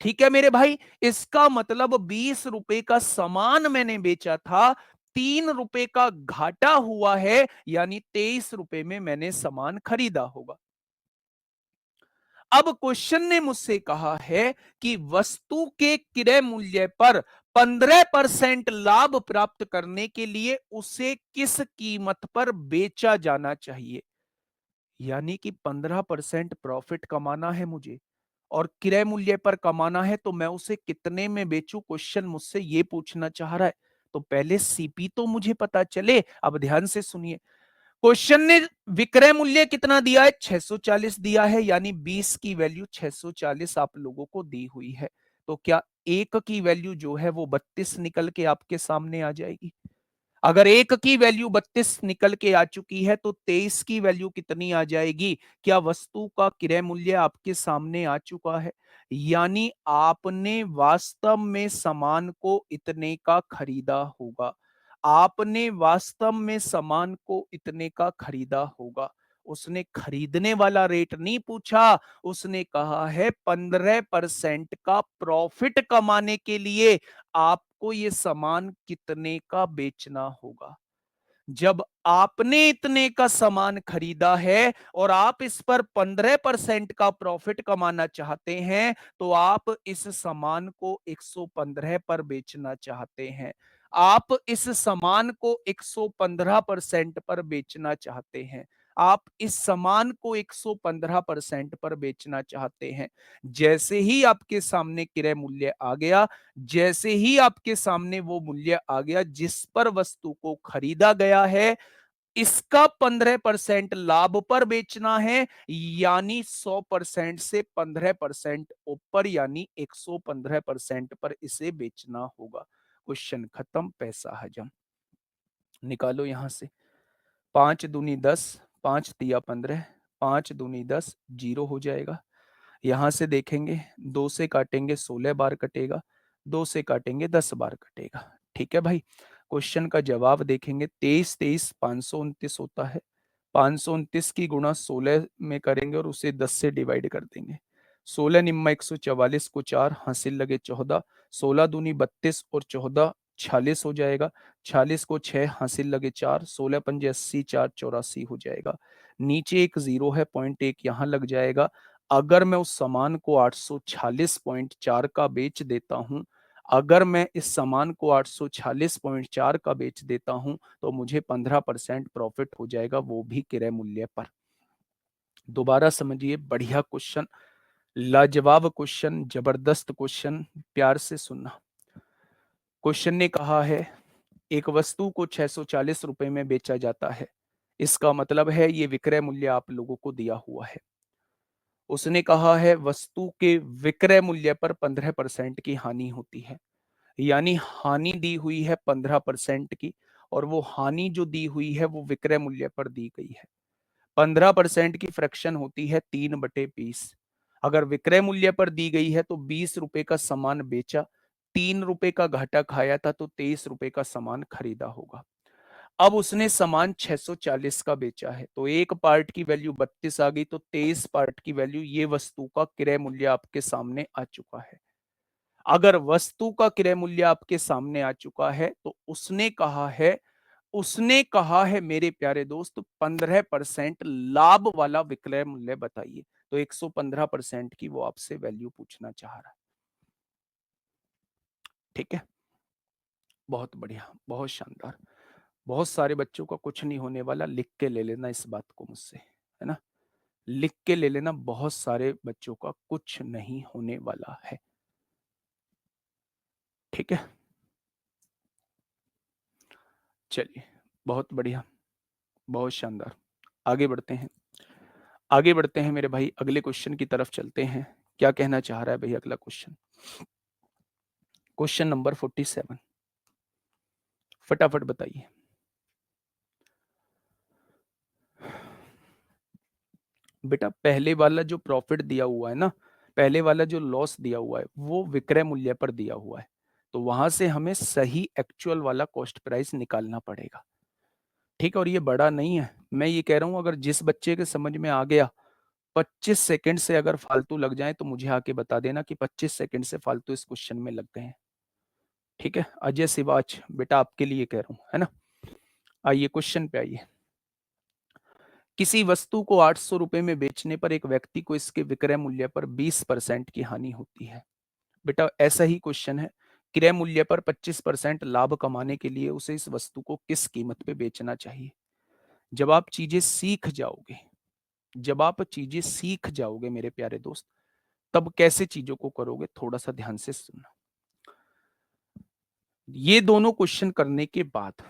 ठीक है मेरे भाई, इसका मतलब 20 रुपए का सामान मैंने बेचा था, 3 रुपए का घाटा हुआ है, यानी 23 रुपए में मैंने सामान खरीदा होगा। अब क्वेश्चन ने मुझसे कहा है कि वस्तु के क्रय मूल्य पर 15% लाभ प्राप्त करने के लिए उसे किस कीमत पर बेचा जाना चाहिए। यानी कि 15% प्रॉफिट कमाना है मुझे और क्रय मूल्य पर कमाना है, तो मैं उसे कितने में बेचूं? क्वेश्चन मुझसे ये पूछना चाह रहा है। तो पहले सीपी तो मुझे पता चले। अब ध्यान से सुनिए, क्वेश्चन ने विक्रय मूल्य कितना दिया है? 640 दिया है, यानी 20 की वैल्यू 640 आप लोगों को दी हुई है। तो क्या एक की वैल्यू जो है वो 32 निकल के आपके सामने आ जाएगी? अगर एक की वैल्यू 32 निकल के आ चुकी है तो 23 की वैल्यू कितनी आ जाएगी? क्या वस्तु का क्रय मूल्य आपके सामने आ चुका है? यानी आपने वास्तव में सामान को इतने का खरीदा होगा। आपने वास्तव में सामान को इतने का खरीदा होगा। उसने खरीदने वाला रेट नहीं पूछा, उसने कहा है 15% का प्रॉफिट कमाने के लिए आपको ये सामान कितने का बेचना होगा। जब आपने इतने का सामान खरीदा है और आप इस पर 15% का प्रॉफिट कमाना चाहते हैं, तो आप इस सामान को 115 पर बेचना चाहते हैं। आप इस सामान को 115% पर बेचना चाहते हैं। आप इस सामान को 115% पर बेचना चाहते हैं। जैसे ही आपके सामने क्रय मूल्य आ गया, जैसे ही आपके सामने वो मूल्य आ गया जिस पर वस्तु को खरीदा गया है, इसका 15% लाभ पर बेचना है, यानी 100% से 15% ऊपर, यानी 115% पर इसे बेचना होगा। क्वेश्चन खत्म, पैसा हजम। निकालो यहां से। 5 दूनी 10, 5 तिया 15, 5 दूनी 10, 0 हो जाएगा। यहां से देखेंगे, 2 से काटेंगे 16 बार कटेगा, 2 से काटेंगे 10 बार कटेगा। ठीक है भाई, क्वेश्चन का जवाब देखेंगे। 23 23 529 होता है। 529 की गुणा 16 में करेंगे और उसे 10 से डिवाइड कर देंगे। 16 निम्मा 144 को 4, हासिल लगे 14, 16 दूनी 32 और 14 46 हो जाएगा। 46 को 6, हासिल लगे 4, 16 पंजे 80, 4 84 हो जाएगा। नीचे एक जीरो है, पॉइंट एक यहां लग जाएगा। अगर मैं उस सामान को 846.4 का बेच देता हूं, अगर मैं इस सामान को 846.4 का बेच देता हूं, तो मुझे 15% प्रॉफिट हो जाएगा, वो भी क्रय मूल्य पर। दोबारा समझिए, बढ़िया क्वेश्चन, लाजवाब क्वेश्चन, जबरदस्त क्वेश्चन, प्यार से सुनना। क्वेश्चन ने कहा है एक वस्तु को 640 रुपए में बेचा जाता है। इसका मतलब है ये विक्रय मूल्य आप लोगों को दिया हुआ है। उसने कहा है वस्तु के विक्रय मूल्य पर 15% की हानि होती है, यानी हानि दी हुई है 15% की, और वो हानि जो दी हुई है वो विक्रय मूल्य पर दी गई है। 15% की फ्रैक्शन होती है 3/20। अगर विक्रय मूल्य पर दी गई है तो 20 रुपए का सामान बेचा, 3 रुपए का घाटा खाया था, तो 23 रुपए का सामान खरीदा होगा। अब उसने सामान 640 का बेचा है, तो एक पार्ट की वैल्यू 32 आ गई, तो 23 पार्ट की वैल्यू, ये वस्तु का क्रय मूल्य आपके सामने आ चुका है। अगर वस्तु का क्रय मूल्य आपके सामने आ चुका है तो उसने कहा है मेरे प्यारे दोस्त 15% लाभ वाला विक्रय मूल्य बताइए। तो 115% की वो आपसे वैल्यू पूछना चाह रहा है। ठीक है, बहुत बढ़िया, बहुत शानदार। बहुत सारे बच्चों का कुछ नहीं होने वाला, लिख के ले लेना इस बात को मुझसे, है ना? लिख के ले लेना, बहुत सारे बच्चों का कुछ नहीं होने वाला है। ठीक है, चलिए, बहुत बढ़िया, बहुत शानदार। आगे बढ़ते हैं, आगे बढ़ते हैं मेरे भाई, अगले क्वेश्चन की तरफ चलते हैं। क्या कहना चाह रहा है भाई अगला क्वेश्चन? Question number 47। फटाफट बताइए। बेटा पहले वाला जो प्रॉफिट दिया हुआ है ना, पहले वाला जो लॉस दिया हुआ है वो विक्रय मूल्य पर दिया हुआ है, तो वहां से हमें सही एक्चुअल वाला कॉस्ट प्राइस निकालना पड़ेगा। ठीक है, और ये बड़ा नहीं है, मैं ये कह रहा हूं अगर जिस बच्चे के समझ में आ गया, 25 सेकंड से अगर फालतू लग जाए तो मुझे आके बता देना कि 25 सेकंड से फालतू इस क्वेश्चन में लग गए हैं। ठीक है, अजय शिवाच बेटा आपके लिए कह रहा हूं, है ना। आइए क्वेश्चन पे आइए। किसी वस्तु को 800 रुपए में बेचने पर एक व्यक्ति को इसके विक्रय मूल्य पर 20% की हानि होती है। बेटा ऐसा ही क्वेश्चन है, क्रय मूल्य पर 25% लाभ कमाने के लिए उसे इस वस्तु को किस कीमत पे बेचना चाहिए। जब आप चीजें सीख जाओगे, जब आप चीजें सीख जाओगे मेरे प्यारे दोस्त, तब कैसे चीजों को करोगे, थोड़ा सा ध्यान से सुनना। ये दोनों क्वेश्चन करने के बाद,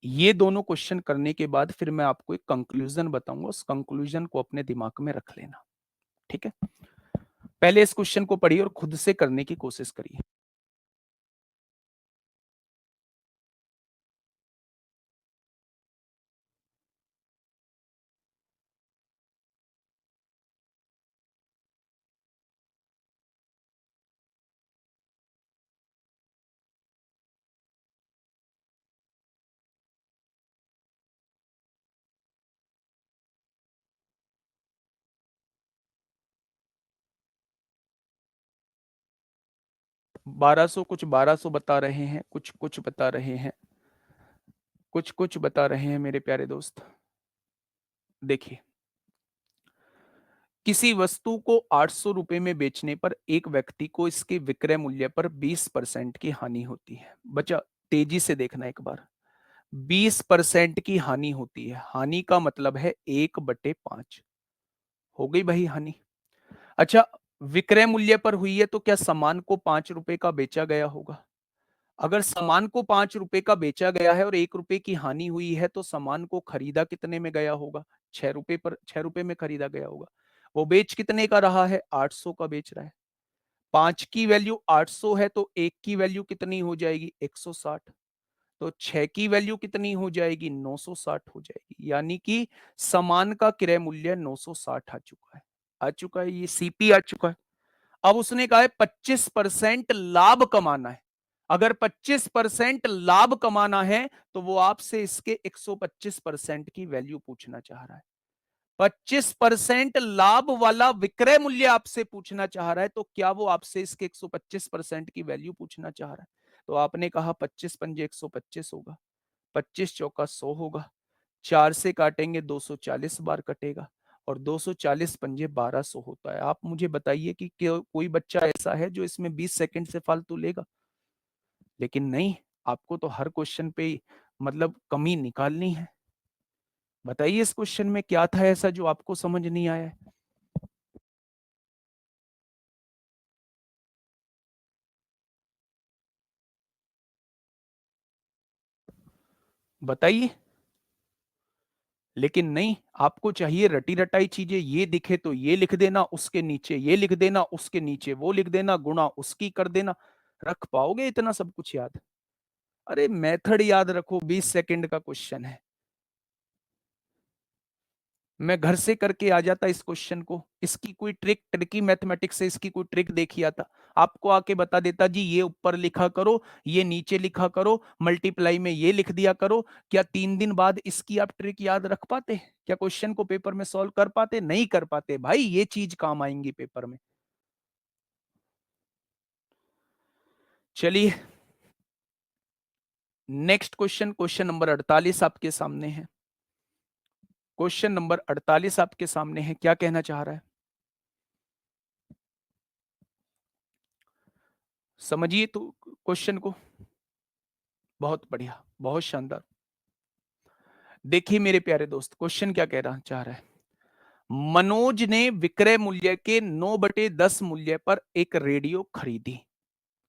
ये दोनों क्वेश्चन करने के बाद फिर मैं आपको एक कंक्लूजन बताऊंगा, उस कंक्लूजन को अपने दिमाग में रख लेना। ठीक है, पहले इस क्वेश्चन को पढ़िए और खुद से करने की कोशिश करिए। बारह सौ, कुछ 1200 बता रहे हैं, कुछ कुछ बता रहे हैं, कुछ कुछ बता रहे हैं मेरे प्यारे दोस्त। देखिए, किसी वस्तु को 800 रुपए में बेचने पर एक व्यक्ति को इसके विक्रय मूल्य पर 20% की हानि होती है। बच्चा तेजी से देखना एक बार, 20% की हानि होती है, हानि का मतलब है 1/5 हो गई भाई हानि। अच्छा, विक्रय मूल्य पर हुई है तो क्या सामान को 5 रुपए का बेचा गया होगा। अगर सामान को 5 रुपए का बेचा गया है और 1 रुपए की हानि हुई है तो सामान को खरीदा कितने में गया होगा, 6 रुपए पर, 6 रुपए में खरीदा गया होगा। वो बेच कितने का रहा है, 800 का बेच रहा है। 5 की वैल्यू 800 है तो 1 की वैल्यू कितनी हो जाएगी, 160। तो 6 की वैल्यू कितनी हो जाएगी, 960 हो जाएगी। यानी कि सामान का क्रय मूल्य 960 आ चुका है, आ चुका है, ये सीपी आ चुका है। अब उसने कहा है 25% लाभ कमाना है। अगर 25% लाभ कमाना है तो वो आपसे इसके 125% की वैल्यू पूछना चाह रहा है। 25% लाभ वाला विक्रय मूल्य आपसे पूछना चाह रहा है, तो क्या वो आपसे इसके 125% की वैल्यू पूछना चाह रहा है। तो आपने कहा 25 पंजे 125 होगा, 25 चौका 100 होगा, 4 से काटेंगे 240 बार कटेगा, और 240 पंजे 1200 होता है। आप मुझे बताइए कि कोई बच्चा ऐसा है जो इसमें 20 सेकंड से फालतू लेगा। लेकिन नहीं, आपको तो हर क्वेश्चन पे मतलब कमी निकालनी है। बताइए इस क्वेश्चन में क्या था ऐसा जो आपको समझ नहीं आया है। बताइए। लेकिन नहीं, आपको चाहिए रटी रटाई चीजें, ये दिखे तो ये लिख देना, उसके नीचे ये लिख देना, उसके नीचे वो लिख देना, गुणा उसकी कर देना। रख पाओगे इतना सब कुछ याद। अरे मेथड याद रखो, 20 सेकंड का क्वेश्चन है। मैं घर से करके आ जाता इस क्वेश्चन को, इसकी कोई ट्रिक, ट्रिकी मैथमेटिक्स से इसकी कोई ट्रिक देखी आता, आपको आके बता देता जी ये ऊपर लिखा करो, ये नीचे लिखा करो, मल्टीप्लाई में ये लिख दिया करो। क्या 3 दिन बाद इसकी आप ट्रिक याद रख पाते, क्या क्वेश्चन को पेपर में सॉल्व कर पाते, नहीं कर पाते भाई, ये चीज काम आएंगी पेपर में। चलिए नेक्स्ट क्वेश्चन, क्वेश्चन नंबर 48 आपके सामने है। क्वेश्चन नंबर 48 आपके सामने है, क्या कहना चाह रहा है, समझिए तो क्वेश्चन को। बहुत बढ़िया, बहुत शानदार। देखिए मेरे प्यारे दोस्त, क्वेश्चन क्या कह रहा चाह रहा है। मनोज ने विक्रय मूल्य के 9/10 मूल्य पर एक रेडियो खरीदी।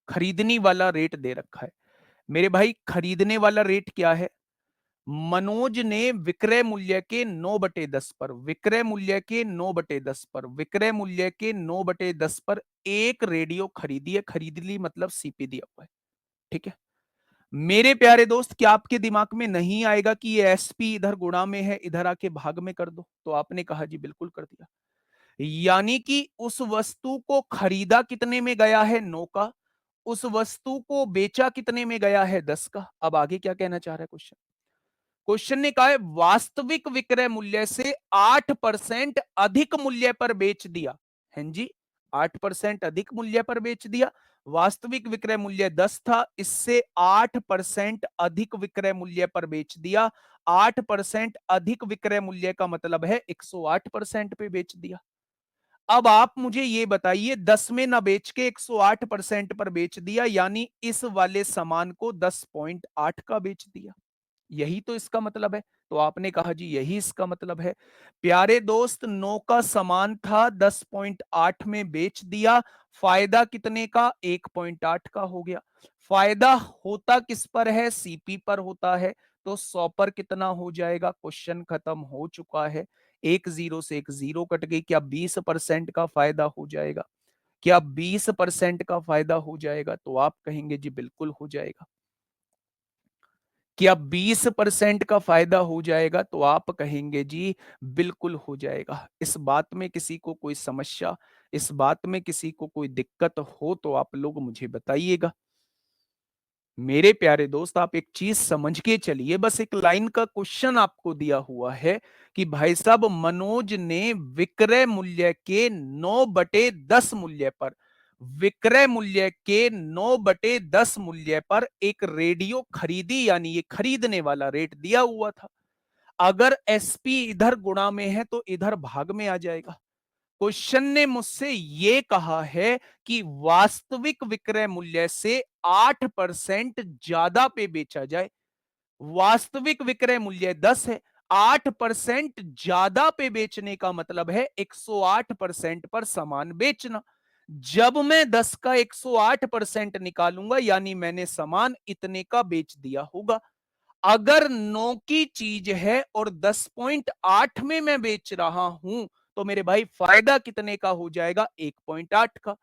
खरीदनी वाला रेट दे रखा है मेरे भाई, खरीदने वाला रेट क्या है। मनोज ने विक्रय मूल्य के 9/10 पर, विक्रय मूल्य के 9/10 पर, विक्रय मूल्य के 9/10 पर एक रेडियो खरीदी है। खरीद ली मतलब सीपी दिया हुआ है। ठीक है, मेरे प्यारे दोस्त, क्या आपके दिमाग में नहीं आएगा कि ये एसपी इधर गुणा में है, इधर आके भाग में कर दो? तो आपने कहा जी बिल्कुल कर दिया। यानी कि उस वस्तु को खरीदा कितने में गया है? 9 का। उस वस्तु को बेचा कितने में गया है? 10 का। अब आगे क्या कहना चाह रहा है क्वेश्चन? क्वेश्चन ने कहा है वास्तविक विक्रय मूल्य से 8% अधिक मूल्य पर बेच दिया। हैं जी, 8% अधिक मूल्य पर बेच दिया। वास्तविक विक्रय मूल्य 10 था, इससे 8% अधिक विक्रय मूल्य पर बेच दिया। 8% अधिक विक्रय मूल्य का मतलब है 108% पे बेच दिया। अब आप मुझे ये बताइए, 10 में ना बेच के 108% पर बेच दिया, यानी इस वाले सामान को 10.8 का बेच दिया। यही तो इसका मतलब है। तो आपने कहा जी यही इसका मतलब है। प्यारे दोस्त, 9 का सामान था, 10.8 में बेच दिया। फायदा कितने का? 1.8 का हो गया। फायदा होता किस पर है? सीपी पर होता है। तो 100 पर कितना हो जाएगा? क्वेश्चन खत्म हो चुका है। एक जीरो से एक जीरो कट गई। क्या 20% का फायदा हो जाएगा? क्या 20% का फायदा हो जाएगा? तो आप कहेंगे जी बिल्कुल हो जाएगा। क्या 20% का फायदा हो जाएगा? तो आप कहेंगे जी बिल्कुल हो जाएगा। इस बात में किसी को कोई समस्या, इस बात में किसी को कोई दिक्कत हो तो आप लोग मुझे बताइएगा। मेरे प्यारे दोस्त, आप एक चीज समझ के चलिए, बस एक लाइन का क्वेश्चन आपको दिया हुआ है कि भाई साहब मनोज ने विक्रय मूल्य के 9/10 मूल्य पर, विक्रय मूल्य के 9/10 मूल्य पर एक रेडियो खरीदी, यानी ये खरीदने वाला रेट दिया हुआ था। अगर एसपी इधर गुणा में है तो इधर भाग में आ जाएगा। क्वेश्चन ने मुझसे ये कहा है कि वास्तविक विक्रय मूल्य से 8% ज्यादा पे बेचा जाए। वास्तविक विक्रय मूल्य 10 है, 8% ज्यादा पे बेचने का मतलब है 108% पर सामान बेचना। जब मैं 10 का 108% निकालूंगा, यानी मैंने सामान इतने का बेच दिया होगा। अगर 9 की चीज है और 10.8 में मैं बेच रहा हूं, तो मेरे भाई फायदा कितने का हो जाएगा? 1.8 का।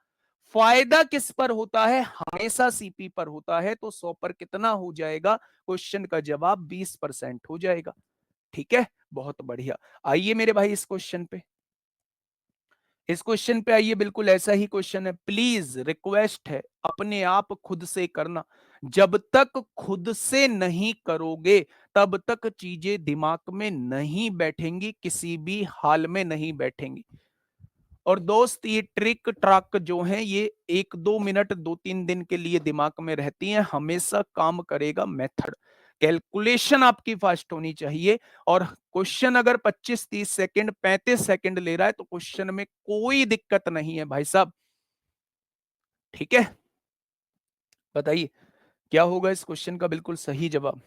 फायदा किस पर होता है? हमेशा सीपी पर होता है। तो 100 पर कितना हो जाएगा? क्वेश्चन का जवाब 20% हो जाएगा। ठीक है, बहुत बढ़िया। आइए मेरे भाई इस क्वेश्चन पे, इस क्वेश्चन पे आइए। बिल्कुल ऐसा ही क्वेश्चन है। प्लीज रिक्वेस्ट है, अपने आप खुद से करना। जब तक खुद से नहीं करोगे तब तक चीजें दिमाग में नहीं बैठेंगी, किसी भी हाल में नहीं बैठेंगी। और दोस्त, ये ट्रिक ट्रक जो है ये 1-2 मिनट 2-3 दिन के लिए दिमाग में रहती हैं, हमेशा काम करेगा मेथड। कैलकुलेशन आपकी फास्ट होनी चाहिए। और क्वेश्चन अगर 25-30 सेकंड 35 सेकंड ले रहा है तो क्वेश्चन में कोई दिक्कत नहीं है भाई साहब। ठीक है, बताइए क्या होगा इस क्वेश्चन का बिल्कुल सही जवाब?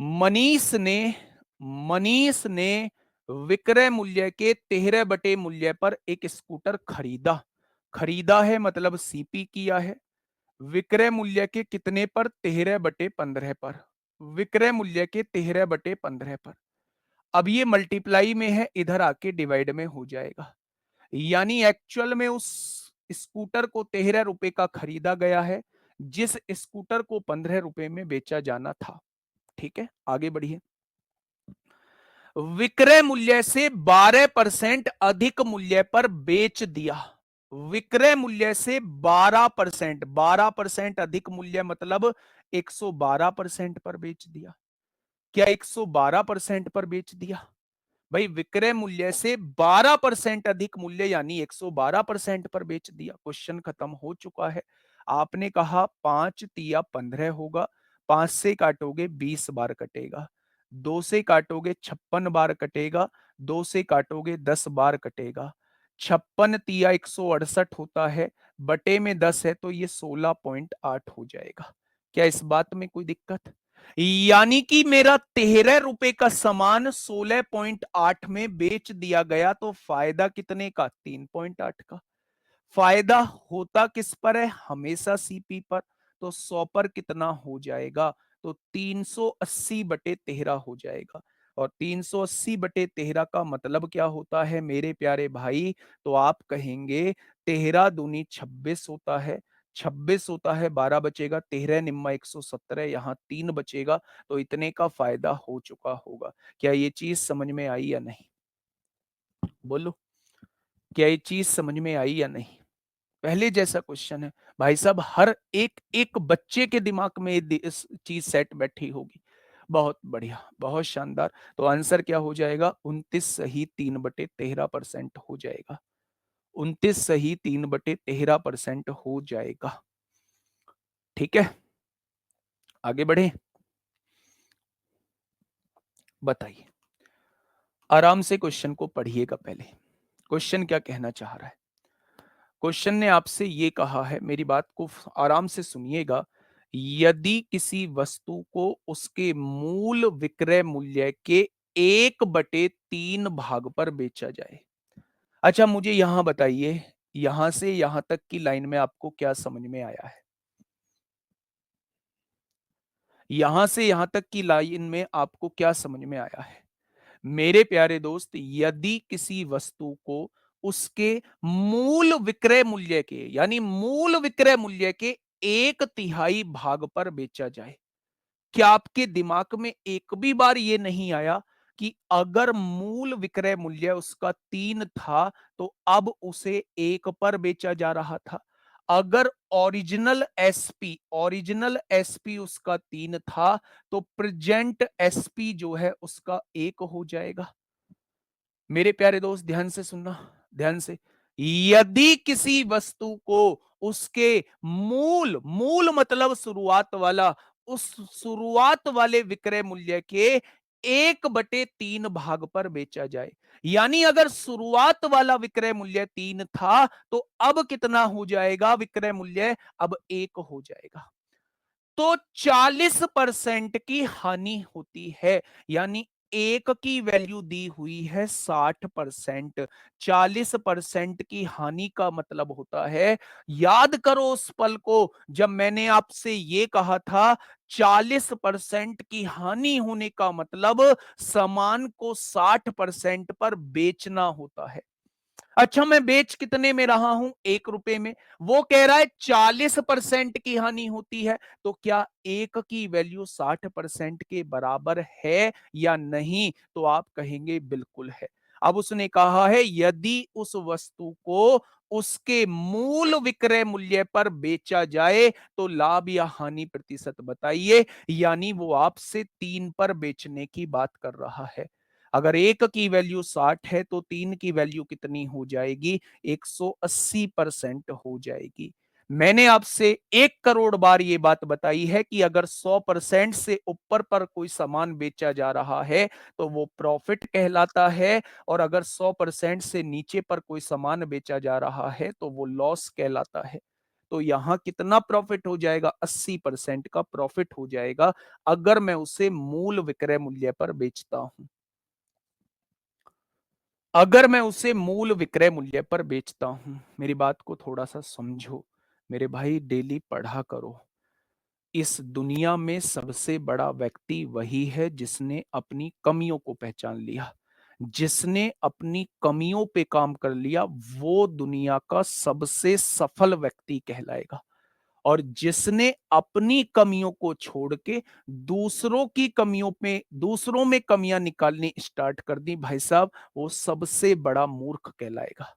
मनीष ने मनीष ने विक्रय मूल्य के 13 मूल्य पर एक स्कूटर खरीदा। खरीदा है मतलब सीपी किया है। विक्रय मूल्य के कितने पर? 13/15 पर। विक्रय मूल्य के 13/15 पर। अब ये मल्टीप्लाई में है, इधर आके डिवाइड में हो जाएगा। यानी एक्चुअल में उस स्कूटर को 13 रुपए का खरीदा गया है, जिस स्कूटर को 15 रुपए में बेचा जाना था। ठीक है, आगे बढ़िए। विक्रय मूल्य से 12% अधिक मूल्य पर बेच दिया। विक्रय मूल्य से 12%, 12% अधिक मूल्य मतलब 112% पर बेच दिया। क्या 112% पर बेच दिया? भाई विक्रय मूल्य से 12% अधिक मूल्य यानी 112% पर बेच दिया। क्वेश्चन खत्म हो चुका है। आपने कहा 5 तिया 15 होगा। 5 से काटोगे 20 बार कटेगा। 2 से काटोगे 56 बार कटेगा। 2 से काटोगे 10 बार कटेगा। 56 तिया 168 होता है, बटे में 10 है तो ये 16.8 हो जाएगा। क्या इस बात में कोई दिक्कत? यानी कि मेरा 13 रुपए का सामान 16.8 में बेच दिया गया, तो फायदा कितने का? 3.8 का। फायदा होता किस पर है? हमेशा सीपी पर। तो 100 पर कितना हो जाएगा? तो 380/13 हो जाएगा। और 380/13 का मतलब क्या होता है मेरे प्यारे भाई? तो आप कहेंगे 13 दूनी 26 होता है। 26 होता है, 12 बचेगा, 13 निम्मा 117, यहाँ 3 बचेगा, तो इतने का फायदा हो चुका होगा। क्या ये चीज समझ में आई या नहीं? बोलो, क्या ये चीज समझ में आई या नहीं? पहले जैसा क्वेश्चन है भाई साहब, हर एक एक बच्चे के दिमाग में इस चीज सेट बैठी होगी। बहुत बढ़िया, बहुत शानदार। तो आंसर क्या हो जाएगा? 29 सही 3/13% हो जाएगा। 29 सही 3/13% हो जाएगा। ठीक है, आगे बढ़े, बताइए। आराम से क्वेश्चन को पढ़िएगा पहले। क्वेश्चन क्या कहना चाह रहा है? क्वेश्चन ने आपसे ये कहा है, मेरी बात को आराम से सुनिएगा। यदि किसी वस्तु को उसके मूल विक्रय मूल्य के 1/3 भाग पर बेचा जाए। अच्छा, मुझे यहां बताइए, यहां से यहां तक की लाइन में आपको क्या समझ में आया है? यहां से यहां तक की लाइन में आपको क्या समझ में आया है? मेरे प्यारे दोस्त, यदि किसी वस्तु को उसके मूल विक्रय मूल्य के, यानी मूल विक्रय मूल्य के 1/3 भाग पर बेचा जाए, क्या आपके दिमाग में एक भी बार यह नहीं आया कि अगर मूल विक्रय मूल्य उसका 3 था तो अब उसे 1 पर बेचा जा रहा था? अगर ओरिजिनल एसपी उसका 3 था तो प्रेजेंट एसपी जो है उसका 1 हो जाएगा। मेरे प्यारे दोस्त, ध्यान से सुनना, ध्यान से। यदि किसी वस्तु को उसके मूल मूल मतलब शुरुआत वाला, उस शुरुआत वाले विक्रय मूल्य के 1/3 भाग पर बेचा जाए, यानी अगर शुरुआत वाला विक्रय मूल्य 3 था तो अब कितना हो जाएगा विक्रय मूल्य? अब 1 हो जाएगा। तो 40% की हानि होती है, यानी एक की वैल्यू दी हुई है 60%। 40% की हानि का मतलब होता है, याद करो उस पल को जब मैंने आपसे ये कहा था, 40% की हानि होने का मतलब सामान को 60% पर बेचना होता है। अच्छा, मैं बेच कितने में रहा हूं? 1 रुपए में। वो कह रहा है 40% की हानि होती है, तो क्या एक की वैल्यू 60% के बराबर है या नहीं? तो आप कहेंगे बिल्कुल है। अब उसने कहा है यदि उस वस्तु को उसके मूल विक्रय मूल्य पर बेचा जाए तो लाभ या हानि प्रतिशत बताइए, यानी वो आपसे 3 पर बेचने की बात कर रहा है। अगर एक की वैल्यू 60 है तो 3 की वैल्यू कितनी हो जाएगी? 180% हो जाएगी। मैंने आपसे 1 करोड़ बार ये बात बताई है कि अगर 100% से ऊपर पर कोई सामान बेचा जा रहा है तो वो प्रॉफिट कहलाता है, और अगर 100% से नीचे पर कोई सामान बेचा जा रहा है तो वो लॉस कहलाता है। तो यहां कितना प्रॉफिट हो जाएगा? 80% का प्रॉफिट हो जाएगा अगर मैं उसे मूल विक्रय मूल्य पर बेचता हूं। अगर मैं उसे मूल विक्रय मूल्य पर बेचता हूं, मेरी बात को थोड़ा सा समझो मेरे भाई, डेली पढ़ा करो। इस दुनिया में सबसे बड़ा व्यक्ति वही है जिसने अपनी कमियों को पहचान लिया। जिसने अपनी कमियों पे काम कर लिया वो दुनिया का सबसे सफल व्यक्ति कहलाएगा। और जिसने अपनी कमियों को छोड़ के दूसरों में कमियां निकालनी स्टार्ट कर दी भाई साहब, वो सबसे बड़ा मूर्ख कहलाएगा।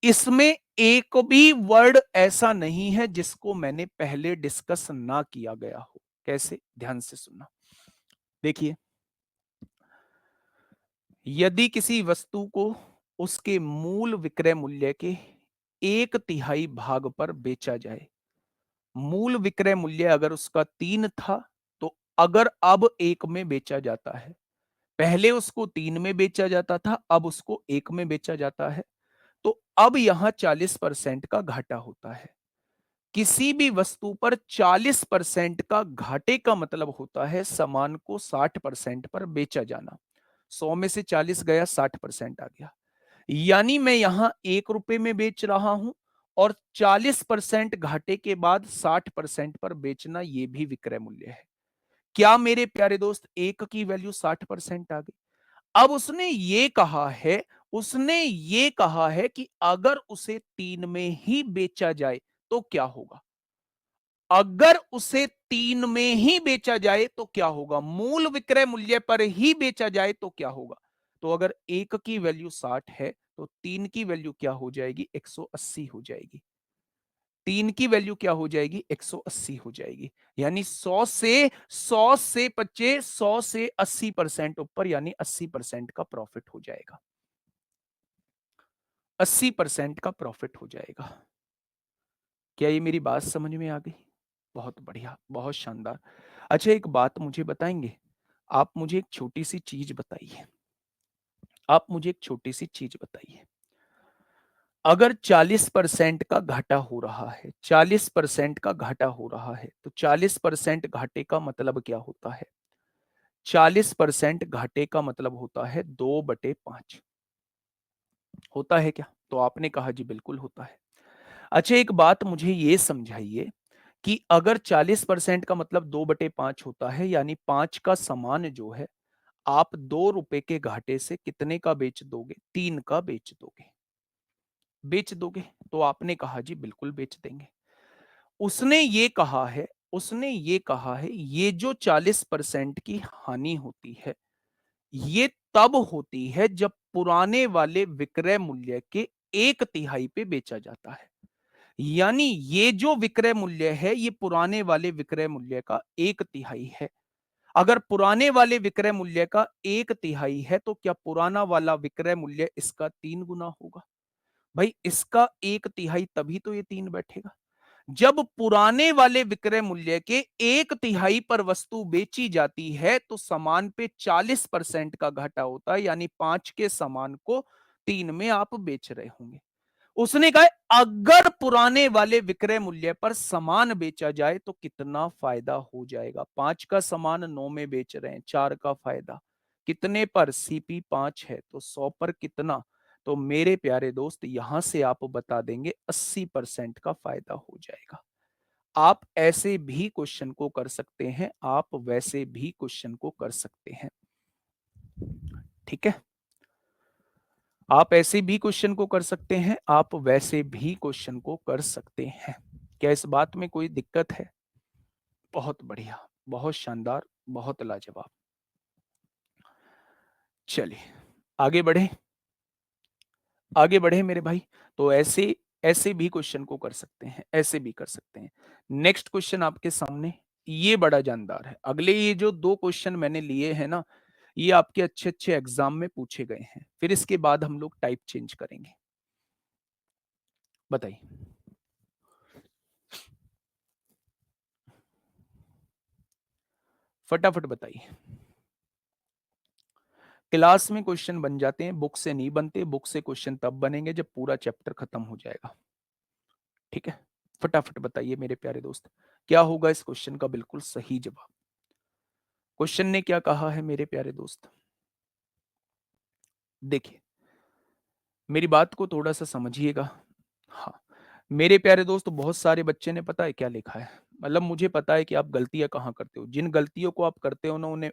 इसमें एक भी वर्ड ऐसा नहीं है जिसको मैंने पहले डिस्कस ना किया गया हो। कैसे? ध्यान से सुनना। देखिए, यदि किसी वस्तु को उसके मूल विक्रय मूल्य के 1/3 भाग पर बेचा जाए, मूल विक्रय मूल्य अगर उसका 3 था तो अगर अब 1 में बेचा जाता है, पहले उसको 3 में बेचा जाता था, अब उसको 1 में बेचा जाता है, तो अब यहां 40% का घाटा होता है। किसी भी वस्तु पर 40% का घाटे का मतलब होता है सामान को 60% पर बेचा जाना। 100 में से 40 गया, 60% आ गया। यानी मैं यहां 1 रुपए में बेच रहा हूं और 40% घाटे के बाद 60% पर बेचना यह भी विक्रय मूल्य है। क्या मेरे प्यारे दोस्त एक की वैल्यू 60% आ गई? अब उसने ये कहा है कि अगर उसे 3 में ही बेचा जाए तो क्या होगा? अगर उसे 3 में ही बेचा जाए तो क्या होगा? मूल विक्रय मूल्य पर ही बेचा जाए तो क्या होगा? तो अगर 1 की वैल्यू 60 है तो 3 की वैल्यू क्या हो जाएगी? 180 हो जाएगी। 3 की वैल्यू क्या हो जाएगी? 180 हो जाएगी। यानी 100 से बचे, 100 से 80% ऊपर, यानी 80% का प्रॉफिट हो जाएगा। 80% का प्रॉफिट हो जाएगा। क्या ये मेरी बात समझ में आ गई? बहुत बढ़िया, बहुत शानदार। अच्छा, एक बात मुझे बताएंगे? आप मुझे एक छोटी सी चीज बताइए। आप मुझे एक छोटी सी चीज बताइए। अगर 40% का घाटा हो रहा है, 40% का घाटा हो रहा है, तो 40% घाटे का मतलब क्या होता है? 40% घाटे का मतलब होता है 2/5। होता है क्या? तो आपने कहा जी बिल्कुल होता है। अच्छा, एक बात मुझे ये समझाइए कि अगर 40% का मतलब 2/5 होता है, यानी 5 का सामान जो है आप 2 रुपए के घाटे से कितने का बेच दोगे? 3 का बेच दोगे। बेच दोगे? तो आपने कहा जी बिल्कुल बेच देंगे। उसने ये कहा है, उसने ये कहा है, ये जो 40% की हानि होती है, ये तब होती है जब पुराने वाले विक्रय मूल्य के 1/3 पे बेचा जाता है। यानी ये जो विक्रय मूल्य है, ये पुराने वाले विक्रय मूल्य का 1/3 है। अगर पुराने वाले विक्रय मूल्य का 1/3 है, तो क्या पुराना वाला विक्रय मूल्य इसका 3 गुना होगा? भाई इसका 1/3 तभी तो ये 3 बैठेगा। जब पुराने वाले विक्रय मूल्य के 1/3 पर वस्तु बेची जाती है, तो सामान पे 40% का घाटा होता है, यानी 5 के सामान को 3 में आप बेच रहे होंगे। उसने कहा अगर पुराने वाले विक्रय मूल्य पर सामान बेचा जाए तो कितना फायदा हो जाएगा? 5 का सामान 9 में बेच रहे हैं, 4 का फायदा। कितने पर? सीपी 5 है तो 100 पर कितना? तो मेरे प्यारे दोस्त, यहां से आप बता देंगे 80% का फायदा हो जाएगा। आप ऐसे भी क्वेश्चन को कर सकते हैं, आप वैसे भी क्वेश्चन को कर सकते हैं। ठीक है, आप ऐसे भी क्वेश्चन को कर सकते हैं, आप वैसे भी क्वेश्चन को कर सकते हैं। क्या इस बात में कोई दिक्कत है? बहुत बढ़िया, बहुत शानदार, बहुत लाजवाब। चलिए आगे बढ़े, आगे बढ़े मेरे भाई। तो ऐसे ऐसे भी क्वेश्चन को कर सकते हैं, ऐसे भी कर सकते हैं। नेक्स्ट क्वेश्चन आपके सामने, ये बड़ा जानदार है। अगले ये जो 2 क्वेश्चन मैंने लिए हैं ना, ये आपके अच्छे अच्छे एग्जाम में पूछे गए हैं। फिर इसके बाद हम लोग टाइप चेंज करेंगे। बताइए। फटाफट बताइए। क्लास में क्वेश्चन बन जाते हैं, बुक से नहीं बनते। बुक से क्वेश्चन तब बनेंगे जब पूरा चैप्टर खत्म हो जाएगा। ठीक है, फटाफट बताइए मेरे प्यारे दोस्त, क्या होगा इस क्वेश्चन का बिल्कुल सही जवाब? क्वेश्चन ने क्या कहा है मेरे प्यारे दोस्त? देखिए, मेरी बात को थोड़ा सा समझिएगा। हाँ, मेरे प्यारे दोस्त, बहुत सारे बच्चे ने पता है क्या लिखा है? मतलब मुझे पता है कि आप गलतियां कहाँ करते हो। जिन गलतियों को आप करते हो ना, उन्हें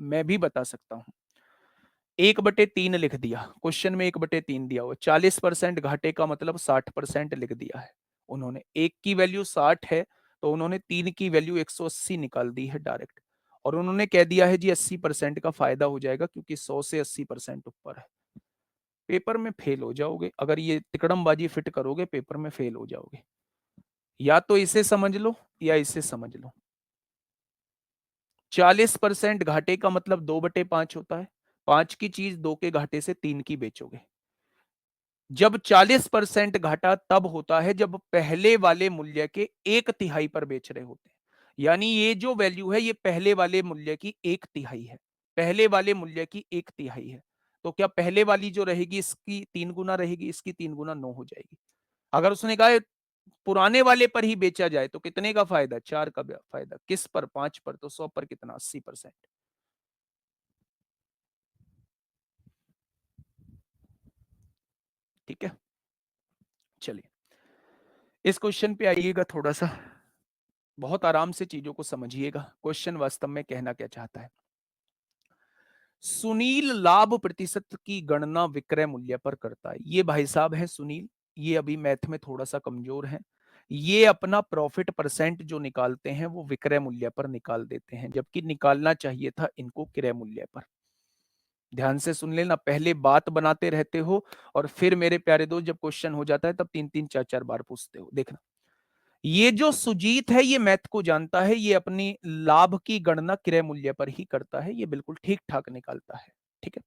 मैं भी बता सकता हूँ। 1/3 लिख दिया क्वेश्चन में, 1/3 दिया हुआ। 40% घाटे का मतलब 60% लिख दिया है उन्होंने। 1 की वैल्यू 60 है तो उन्होंने 3 की वैल्यू 180 निकाल दी है डायरेक्ट। और उन्होंने कह दिया है जी 80% का फायदा हो जाएगा, क्योंकि 100 से 80% ऊपर है। पेपर में फेल हो जाओगे अगर ये तिकड़मबाजी फिट करोगे, पेपर में फेल हो जाओगे। या तो इसे समझ लो या इसे समझ लो। 40% घाटे का मतलब 2/5 होता है। 5 की चीज 2 के घाटे से 3 की बेचोगे। जब 40% घाटा तब होता है जब पहले वाले मूल्य के 1/3 पर बेच रहे होते हैं। यानी ये जो वैल्यू है, ये पहले वाले मूल्य की 1/3 है। पहले वाले मूल्य की 1/3 है। तो क्या पहले वाली जो रहेगी इसकी 3 गुना रहेगी, इसकी 3 गुना 9 हो जाएगी। अगर उसने कहा पुराने वाले पर ही बेचा जाए तो कितने का फायदा? 4 का फायदा। किस पर? 5 पर। तो 100 पर कितना? 80%। ठीक है, चलिए इस क्वेश्चन पे आइएगा थोड़ा सा। बहुत आराम से चीजों को समझिएगा। क्वेश्चन वास्तव में कहना क्या चाहता है? सुनील लाभ प्रतिशत की गणना विक्रय मूल्य पर करता है। ये भाई साहब हैं सुनील, ये अभी मैथ में थोड़ा सा कमजोर है। ये अपना प्रॉफिट परसेंट जो निकालते हैं वो विक्रय मूल्य पर निकाल देते हैं, जबकि निकालना चाहिए था इनको क्रय मूल्य पर। ध्यान से सुन लेना, पहले बात बनाते रहते हो और फिर मेरे प्यारे दोस्त जब क्वेश्चन हो जाता है तब 3-3 4-4 बार पूछते हो। देखना, ये जो सुजीत है ये मैथ को जानता है, ये अपनी लाभ की गणना क्रय मूल्य पर ही करता है, ये बिल्कुल ठीक ठाक निकालता है। ठीक है,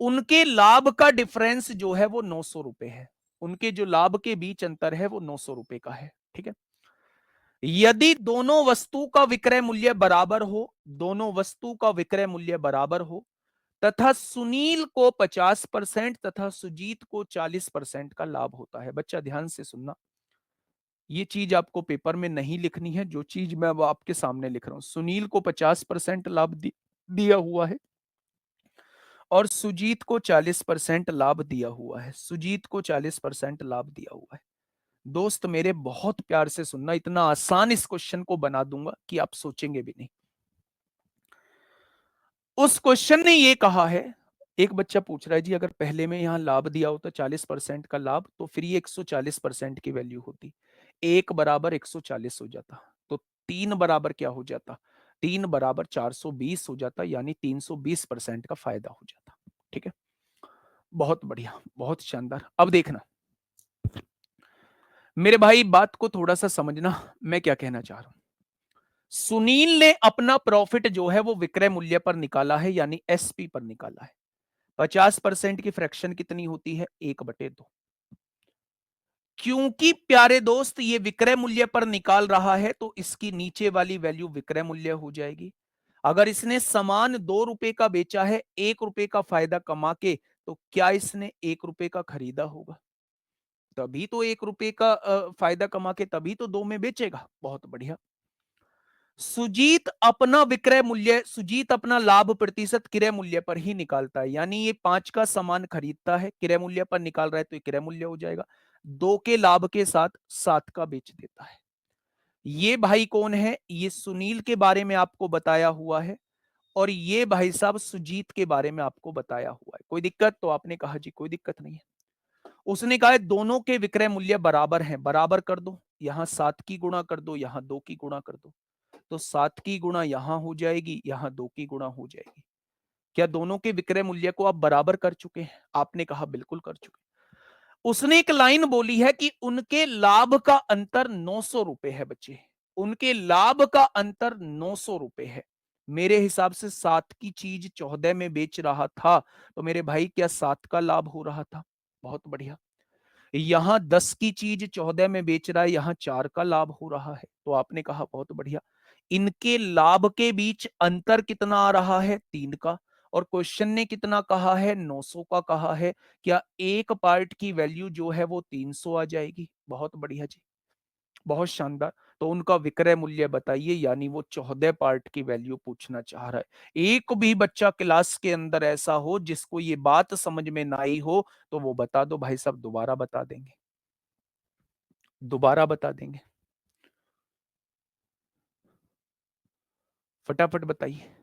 उनके लाभ का डिफरेंस जो है वो 900 रुपए है। उनके जो लाभ के बीच अंतर है वो 900 रुपए का है। ठीक है, यदि दोनों वस्तु का विक्रय मूल्य बराबर हो, दोनों वस्तु का विक्रय मूल्य बराबर हो तथा सुनील को 50% तथा सुजीत को 40% का लाभ होता है। बच्चा ध्यान से सुनना, ये चीज आपको पेपर में नहीं लिखनी है, जो चीज मैं अब आपके सामने लिख रहा हूं। सुनील को 50% लाभ दिया हुआ है और सुजीत को 40% लाभ दिया हुआ है। सुजीत को 40% लाभ दिया हुआ है। दोस्त मेरे बहुत प्यार से सुनना, इतना आसान इस क्वेश्चन को बना दूंगा कि आप सोचेंगे भी नहीं। उस क्वेश्चन ने ये कहा है, एक बच्चा पूछ रहा है जी अगर पहले में यहां लाभ दिया होता 40% का लाभ तो फिर ये 140% की वैल्यू होती, एक बराबर 140 हो जाता, तो तीन बराबर क्या हो जाता, तीन बराबर 420 हो जाता, यानी 320% का फायदा हो जाता। ठीक है, बहुत बढ़िया, बहुत शानदार। अब देखना मेरे भाई, बात को थोड़ा सा समझना, मैं क्या कहना चाह रहा हूं। सुनील ने अपना प्रॉफिट जो है वो विक्रय मूल्य पर निकाला है, यानी एसपी पर निकाला है। 50% की फ्रैक्शन कितनी होती है, 1/2। क्योंकि प्यारे दोस्त ये विक्रय मूल्य पर निकाल रहा है तो इसकी नीचे वाली वैल्यू विक्रय मूल्य हो जाएगी। अगर इसने सामान 2 रुपए का बेचा है, 1 रुपए का फायदा कमा के, तो क्या इसने 1 रुपए का खरीदा होगा? तभी तो 1 रुपए का फायदा कमा के तभी तो 2 में बेचेगा। बहुत बढ़िया। सुजीत अपना लाभ प्रतिशत क्रय मूल्य पर ही निकालता है, यानी ये 5 का सामान खरीदता है, क्रय मूल्य पर निकाल रहा है तो ये क्रय मूल्य हो जाएगा। 2 के लाभ के साथ 7 का बेच देता है। ये भाई कौन है? ये सुनील के बारे में आपको बताया हुआ है और ये भाई साहब सुजीत के बारे में आपको बताया हुआ है। कोई दिक्कत? तो आपने कहा जी कोई दिक्कत नहीं है। उसने कहा है दोनों के विक्रय मूल्य बराबर हैं, बराबर कर दो, यहां 7 की गुणा कर दो, यहां 2 की गुणा कर दो, तो 7 की गुणा यहां हो जाएगी, यहां 2 की गुणा हो जाएगी। क्या दोनों के विक्रय मूल्य को आप बराबर कर चुके हैं? आपने कहा बिल्कुल कर चुके। उसने एक लाइन बोली है कि उनके लाभ का अंतर 900 रुपए है। बच्चे, उनके लाभ का अंतर 900 रुपए है। मेरे हिसाब से 7 की चीज 14 में बेच रहा था, तो मेरे भाई क्या 7 का लाभ हो रहा था? बहुत बढ़िया। यहां 10 की चीज 14 में बेच रहा है, यहां 4 का लाभ हो रहा है, तो आपने कहा बहुत बढ़िया। इनके लाभ के बीच अंतर कितना आ रहा है? 3 का। और क्वेश्चन ने कितना कहा है? 900 का कहा है। क्या एक पार्ट की वैल्यू जो है वो 300 आ जाएगी? बहुत बढ़िया जी, बहुत शानदार। तो उनका विक्रय मूल्य बताइए, यानी वो 14 पार्ट की वैल्यू पूछना चाह रहा है। एक भी बच्चा क्लास के अंदर ऐसा हो जिसको ये बात समझ में ना आई हो तो वो बता दो भाई साहब, दोबारा बता देंगे, दोबारा बता देंगे। फटाफट बताइए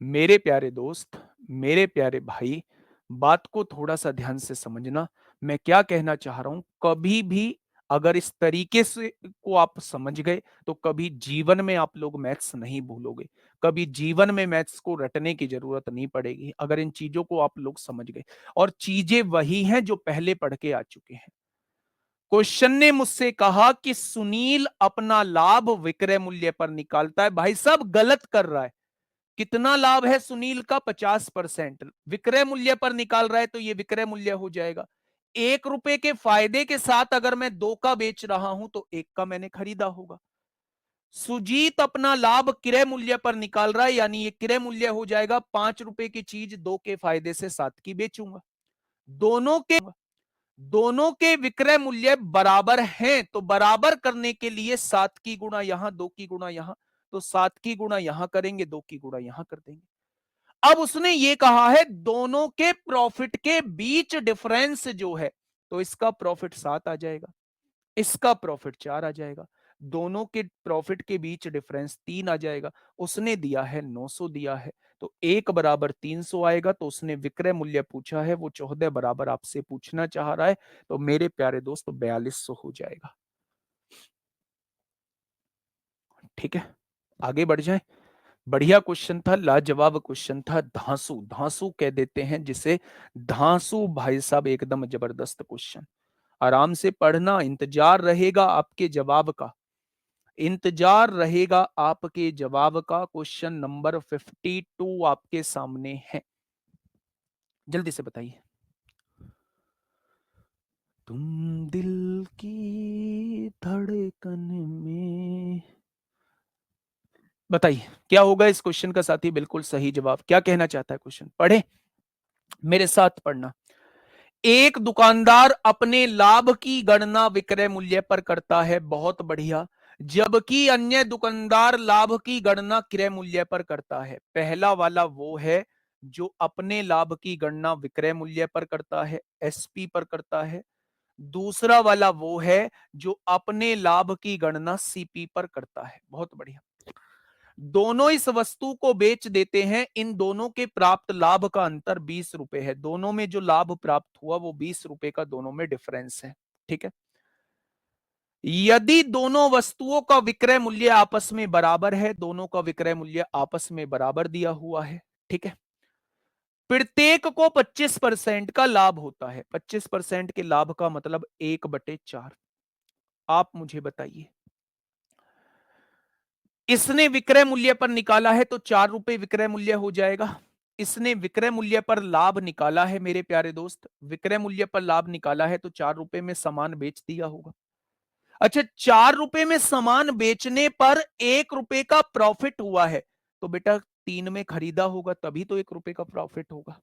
मेरे प्यारे दोस्त, मेरे प्यारे भाई, बात को थोड़ा सा ध्यान से समझना। मैं क्या कहना चाह रहा हूं, कभी भी अगर इस तरीके से को आप समझ गए तो कभी जीवन में आप लोग मैथ्स नहीं भूलोगे, कभी जीवन में मैथ्स को रटने की जरूरत नहीं पड़ेगी अगर इन चीजों को आप लोग समझ गए। और चीजें वही हैं जो पहले पढ़ के आ चुके हैं। क्वेश्चन ने मुझसे कहा कि सुनील अपना लाभ विक्रय मूल्य पर निकालता है। भाई साहब गलत कर रहा है। कितना लाभ है सुनील का? 50%। विक्रय मूल्य पर निकाल रहा है तो ये विक्रय मूल्य हो जाएगा। 1 रुपए के फायदे के साथ अगर मैं 2 का बेच रहा हूं तो 1 का मैंने खरीदा होगा। सुजीत अपना लाभ क्रय मूल्य पर निकाल रहा है, यानी ये क्रय मूल्य हो जाएगा। 5 रुपए की चीज 2 के फायदे से 7 की बेचूंगा। दोनों के विक्रय मूल्य बराबर हैं, तो बराबर करने के लिए 7 की गुणा यहां, 2 की गुणा यहां, तो 7 की गुणा यहां करेंगे, 2 की गुणा यहां कर देंगे। अब उसने ये कहा है दोनों के प्रॉफिट के बीच डिफरेंस जो है, तो इसका प्रॉफिट 7 आ जाएगा, इसका प्रॉफिट 4 आ जाएगा, दोनों के प्रॉफिट के बीच डिफरेंस 3 आ जाएगा। उसने दिया है 900 दिया है, तो 1 बराबर 300 आएगा, तो उसने विक्रय मूल्य पूछा है, वो 14 बराबर आपसे पूछना चाह रहा है, तो मेरे प्यारे दोस्त 4200 हो जाएगा। ठीक है, आगे बढ़ जाएं। बढ़िया क्वेश्चन था, लाजवाब क्वेश्चन था। धांसू, धांसू कह देते हैं जिसे, धांसू भाई साहब, एकदम जबरदस्त क्वेश्चन। आराम से पढ़ना, इंतजार रहेगा आपके जवाब का, इंतजार रहेगा आपके जवाब का। क्वेश्चन नंबर 52 आपके सामने है, जल्दी से बताइए। तुम दिल की धड़कन में, बताइए क्या होगा इस क्वेश्चन का साथी? बिल्कुल सही जवाब। क्या कहना चाहता है क्वेश्चन? पढ़े, मेरे साथ पढ़ना। एक दुकानदार अपने लाभ की गणना विक्रय मूल्य पर करता है, बहुत बढ़िया, जबकि अन्य दुकानदार लाभ की गणना क्रय मूल्य पर करता है। पहला वाला वो है जो अपने लाभ की गणना विक्रय मूल्य पर करता है, एसपी पर करता है। दूसरा वाला वो है जो अपने लाभ की गणना सीपी पर करता है। बहुत बढ़िया, दोनों इस वस्तु को बेच देते हैं, इन दोनों के प्राप्त लाभ का अंतर 20 रुपए है। दोनों में जो लाभ प्राप्त हुआ वो 20 रुपए का दोनों में डिफरेंस है। ठीक है, यदि दोनों वस्तुओं का विक्रय मूल्य आपस में बराबर है, दोनों का विक्रय मूल्य आपस में बराबर दिया हुआ है, ठीक है, प्रत्येक को 25% का लाभ होता है। 25% के लाभ का मतलब 1/4। आप मुझे बताइए, इसने विक्रय मूल्य पर निकाला है तो 4 रुपए विक्रय मूल्य हो जाएगा। इसने विक्रय मूल्य पर लाभ निकाला है मेरे प्यारे दोस्त, विक्रय मूल्य पर लाभ निकाला है तो 4 रुपए में सामान बेच दिया होगा। अच्छा, 4 रुपए में सामान बेचने पर 1 रुपए का प्रॉफिट हुआ है, तो बेटा 3 में खरीदा होगा तभी तो 1 रुपए का प्रॉफिट होगा।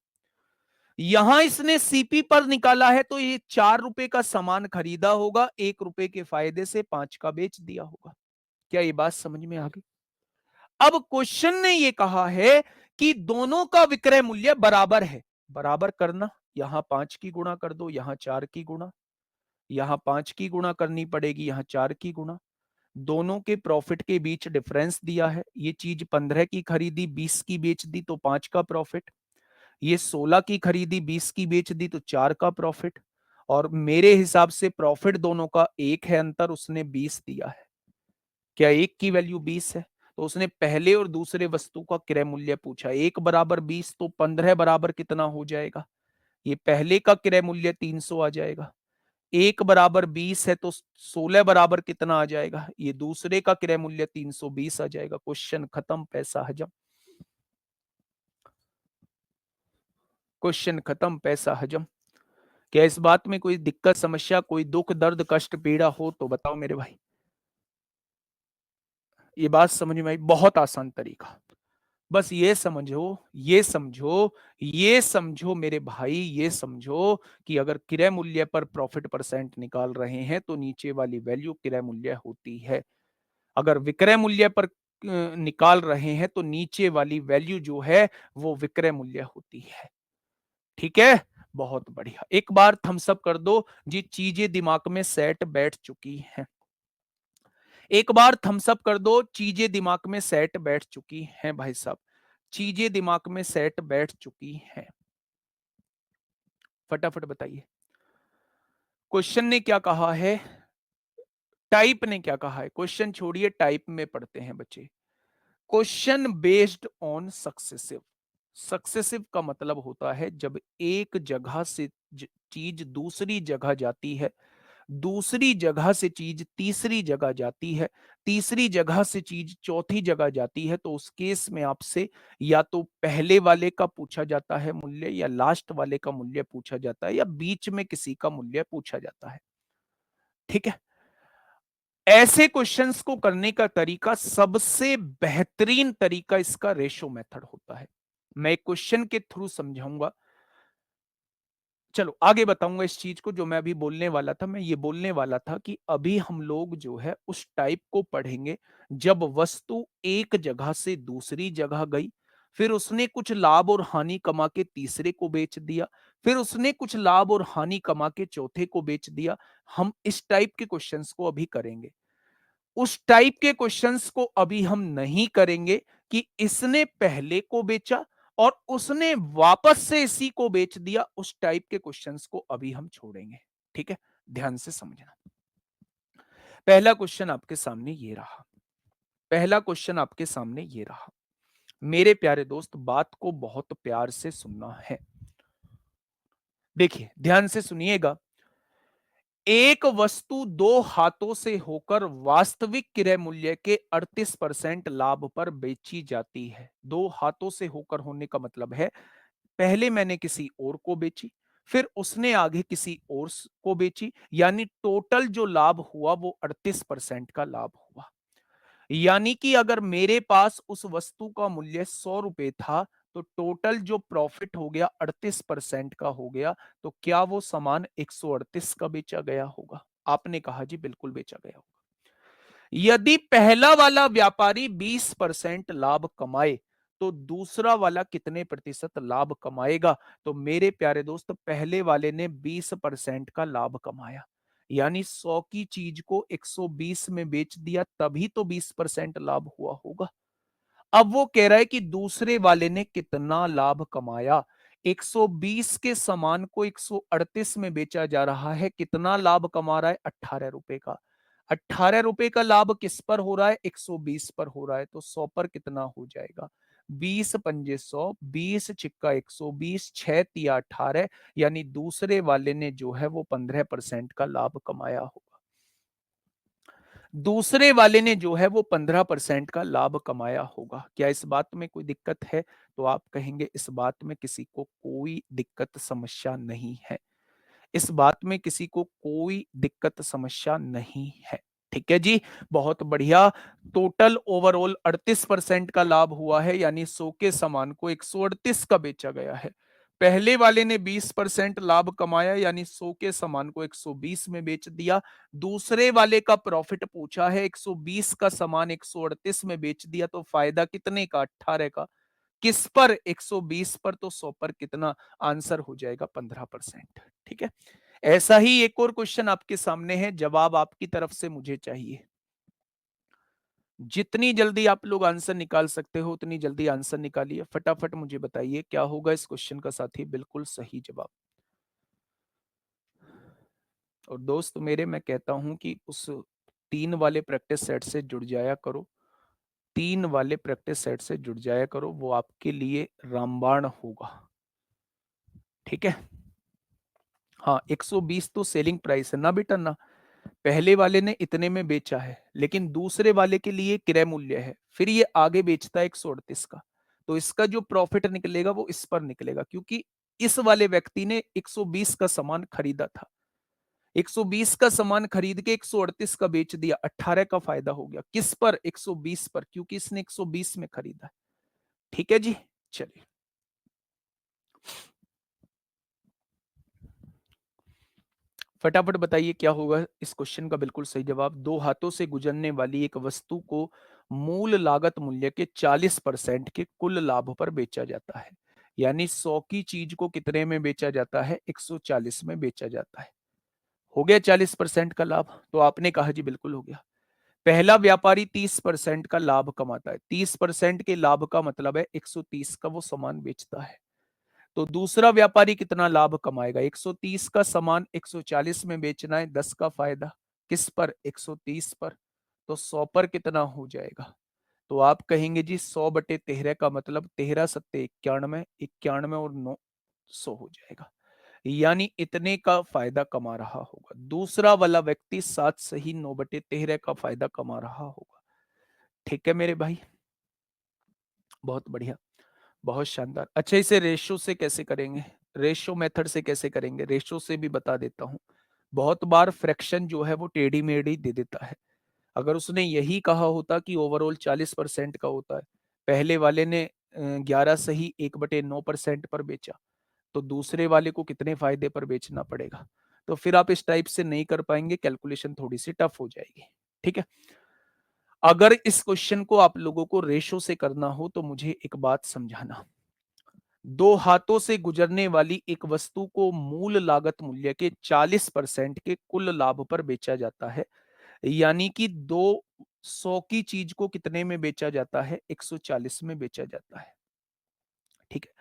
यहां इसने सीपी पर निकाला है तो ये 4 रुपए का सामान खरीदा होगा, 1 रुपए के फायदे से 5 का बेच दिया होगा। क्या ये बात समझ में आ गई? अब क्वेश्चन ने ये कहा है कि दोनों का विक्रय मूल्य बराबर है। बराबर करना, यहां 5 की गुणा कर दो, यहां 4 की गुणा, यहां 5 की गुणा करनी पड़ेगी, यहां 4 की गुणा। दोनों के प्रॉफिट के बीच डिफरेंस दिया है, ये चीज 15 की खरीदी 20 की बेच दी तो 5 का प्रॉफिट, ये 16 की खरीदी 20 की बेच दी तो 4 का प्रॉफिट। और मेरे हिसाब से प्रॉफिट दोनों का एक है, अंतर उसने 20 दिया है। क्या एक की वैल्यू 20 है? तो उसने पहले और दूसरे वस्तु का क्रय मूल्य पूछा, 1 बराबर 20 तो 15 बराबर कितना हो जाएगा? ये पहले का क्रय मूल्य 300 आ जाएगा। 1 बराबर 20 है तो 16 बराबर कितना आ जाएगा? ये दूसरे का क्रय मूल्य 320 आ जाएगा। क्वेश्चन खत्म, पैसा हजम। क्वेश्चन खत्म, पैसा हजम। क्या इस बात में कोई दिक्कत, समस्या, कोई दुख दर्द कष्ट पीड़ा हो तो बताओ मेरे भाई। ये बात समझ में आई? बहुत आसान तरीका, बस ये समझो, ये समझो, ये समझो मेरे भाई, ये समझो कि अगर क्रय मूल्य पर प्रॉफिट परसेंट निकाल रहे हैं तो नीचे वाली वैल्यू क्रय मूल्य होती है। अगर विक्रय मूल्य पर निकाल रहे हैं तो नीचे वाली वैल्यू जो है वो विक्रय मूल्य होती है। ठीक है, बहुत बढ़िया। एक बार थम्स अप कर दो जी, चीजें दिमाग में सेट बैठ चुकी हैं। एक बार थम्स अप कर दो, चीजें दिमाग में सेट बैठ चुकी हैं भाई साहब, चीजें दिमाग में सेट बैठ चुकी हैं। फटाफट बताइए, क्वेश्चन ने क्या कहा है, टाइप ने क्या कहा है? क्वेश्चन छोड़िए, टाइप में पढ़ते हैं बच्चे। Question based on successive. Successive का मतलब होता है जब एक जगह से चीज दूसरी जगह जाती है, दूसरी जगह से चीज तीसरी जगह जाती है, तीसरी जगह से चीज चौथी जगह जाती है, तो उस केस में आपसे या तो पहले वाले का पूछा जाता है मूल्य, या लास्ट वाले का मूल्य पूछा जाता है, या बीच में किसी का मूल्य पूछा जाता है। ठीक है, ऐसे क्वेश्चंस को करने का तरीका, सबसे बेहतरीन तरीका इसका रेशो मेथड होता है। मैं एक क्वेश्चन के थ्रू समझाऊंगा, चलो आगे बताऊंगा इस चीज को जो मैं अभी बोलने वाला था। मैं ये बोलने वाला था कि अभी हम लोग जो है उस टाइप को पढ़ेंगे जब वस्तु एक जगह से दूसरी जगह गई, फिर उसने कुछ लाभ और हानि कमा के तीसरे को बेच दिया, फिर उसने कुछ लाभ और हानि कमा के चौथे को बेच दिया। हम इस टाइप के क्वेश्चंस को अभी करेंगे, उस टाइप के क्वेश्चंस को अभी हम नहीं करेंगे कि इसने पहले को बेचा और उसने वापस से इसी को बेच दिया, उस टाइप के क्वेश्चंस को अभी हम छोड़ेंगे। ठीक है, ध्यान से समझना। पहला क्वेश्चन आपके सामने ये रहा, पहला क्वेश्चन आपके सामने ये रहा। मेरे प्यारे दोस्त, बात को बहुत प्यार से सुनना है। देखिए, ध्यान से सुनिएगा। एक वस्तु दो हाथों से होकर वास्तविक क्रय मूल्य के 38% लाभ पर बेची जाती है। दो हाथों से होकर होने का मतलब है, पहले मैंने किसी और को बेची, फिर उसने आगे किसी और को बेची, यानी टोटल जो लाभ हुआ वो 38% का लाभ हुआ। यानी कि अगर मेरे पास उस वस्तु का मूल्य 100 रुपए था, तो टोटल जो प्रॉफिट हो गया 38% का हो गया। तो क्या वो सामान 138 का बेचा गया होगा? आपने कहा जी बिल्कुल बेचा गया होगा। यदि पहला वाला व्यापारी 20% लाभ कमाए, तो दूसरा वाला कितने प्रतिशत लाभ कमाएगा? तो मेरे प्यारे दोस्त, पहले वाले ने 20% का लाभ कमाया, यानी 100 की चीज को 120 में बेच दिया, तभी तो 20% लाभ हुआ होगा। अब वो कह रहा है कि दूसरे वाले ने कितना लाभ कमाया। 120 के सामान को 138 में बेचा जा रहा है, कितना लाभ कमा रहा है? 18 रुपए का। 18 रुपए का लाभ किस पर हो रहा है? 120 पर हो रहा है। तो 100 पर कितना हो जाएगा? 20 पंजे 100, 20 छिक्का 120, 6 तिया 18, यानी दूसरे वाले ने जो है वो 15% का लाभ कमाया होगा। दूसरे वाले ने जो है वो 15% का लाभ कमाया होगा। क्या इस बात में कोई दिक्कत है? तो आप कहेंगे इस बात में किसी को कोई दिक्कत समस्या नहीं है। इस बात में किसी को कोई दिक्कत समस्या नहीं है। ठीक है जी, बहुत बढ़िया। टोटल ओवरऑल 38% का लाभ हुआ है, यानी 100 के सामान को 138 का बेचा गया है। पहले वाले ने 20% लाभ कमाया, यानी 100 के सामान को 120 में बेच दिया। दूसरे वाले का प्रॉफिट पूछा है, 120 का सामान 138 में बेच दिया, तो फायदा कितने का? 18 का। किस पर? 120 पर। तो 100 पर कितना? आंसर हो जाएगा 15%। ठीक है, ऐसा ही एक और क्वेश्चन आपके सामने है, जवाब आपकी तरफ से मुझे चाहिए। जितनी जल्दी आप लोग आंसर निकाल सकते हो उतनी जल्दी आंसर निकालिए। फटाफट मुझे बताइए क्या होगा इस क्वेश्चन का साथी बिल्कुल सही जवाब। और दोस्त मेरे, मैं कहता हूं कि उस 3 वाले प्रैक्टिस सेट से जुड़ जाया करो। 3 वाले प्रैक्टिस सेट से जुड़ जाया करो, वो आपके लिए रामबाण होगा। ठीक है, हाँ 120 तो सेलिंग प्राइस है ना बेटा ना। पहले वाले ने इतने में बेचा है, लेकिन दूसरे वाले के लिए क्रय मूल्य है, फिर ये आगे बेचता है 138 का। तो इसका जो प्रॉफिट निकलेगा वो इस पर निकलेगा, क्योंकि इस वाले व्यक्ति ने 120 का सामान खरीदा था। 120 का सामान खरीद के 138 का बेच दिया, 18 का फायदा हो गया। किस पर? 120 पर, क्योंकि इसने 120 में खरीदा। ठीक है जी, चलिए फटाफट बताइए क्या होगा इस क्वेश्चन का बिल्कुल सही जवाब। दो हाथों से गुजरने वाली एक वस्तु को मूल लागत मूल्य के 40% के कुल लाभ पर बेचा जाता है, यानी 100 की चीज को कितने में बेचा जाता है? 140 में बेचा जाता है। हो गया 40% का लाभ। तो आपने कहा जी बिल्कुल हो गया। पहला व्यापारी 30% का लाभ कमाता है। 30% के लाभ का मतलब है 130 का वो सामान बेचता है। तो दूसरा व्यापारी कितना लाभ कमाएगा? 130 का सामान 140 में बेचना है, 10 का फायदा। किस पर? 130 पर। तो 100 पर कितना हो जाएगा? तो आप कहेंगे जी 100 बटे 13 का मतलब 13 सत्ते 91, 91 और 9 100 हो जाएगा, यानी इतने का फायदा कमा रहा होगा। दूसरा वाला व्यक्ति 7 सही 9 बटे 13 का फायदा कमा रहा होगा। ठीक है मेरे भाई, बहुत बढ़िया, बहुत शानदार। अच्छा, इसे रेशो से कैसे करेंगे? रेशो मेथड से कैसे करेंगे? रेशो से भी बता देता हूं। बहुत बार फ्रैक्शन जो है वो टेढ़ी मेढ़ी दे देता है। अगर उसने यही कहा होता कि ओवरऑल 40% का होता है, पहले वाले ने 11 सही 1/9% पर बेचा, तो दूसरे वाले को कितने फायदे पर बेचना पड़ेगा? तो फिर आप इस टाइप से नहीं कर पाएंगे, कैलकुलेशन थोड़ी सी टफ हो जाएगी। ठीक है, अगर इस क्वेश्चन को आप लोगों को रेशो से करना हो तो मुझे एक बात समझाना। दो हाथों से गुजरने वाली एक वस्तु को मूल लागत मूल्य के 40% के कुल लाभ पर बेचा जाता है, यानी कि दो 100 की चीज को कितने में बेचा जाता है? 140 में बेचा जाता है। ठीक है,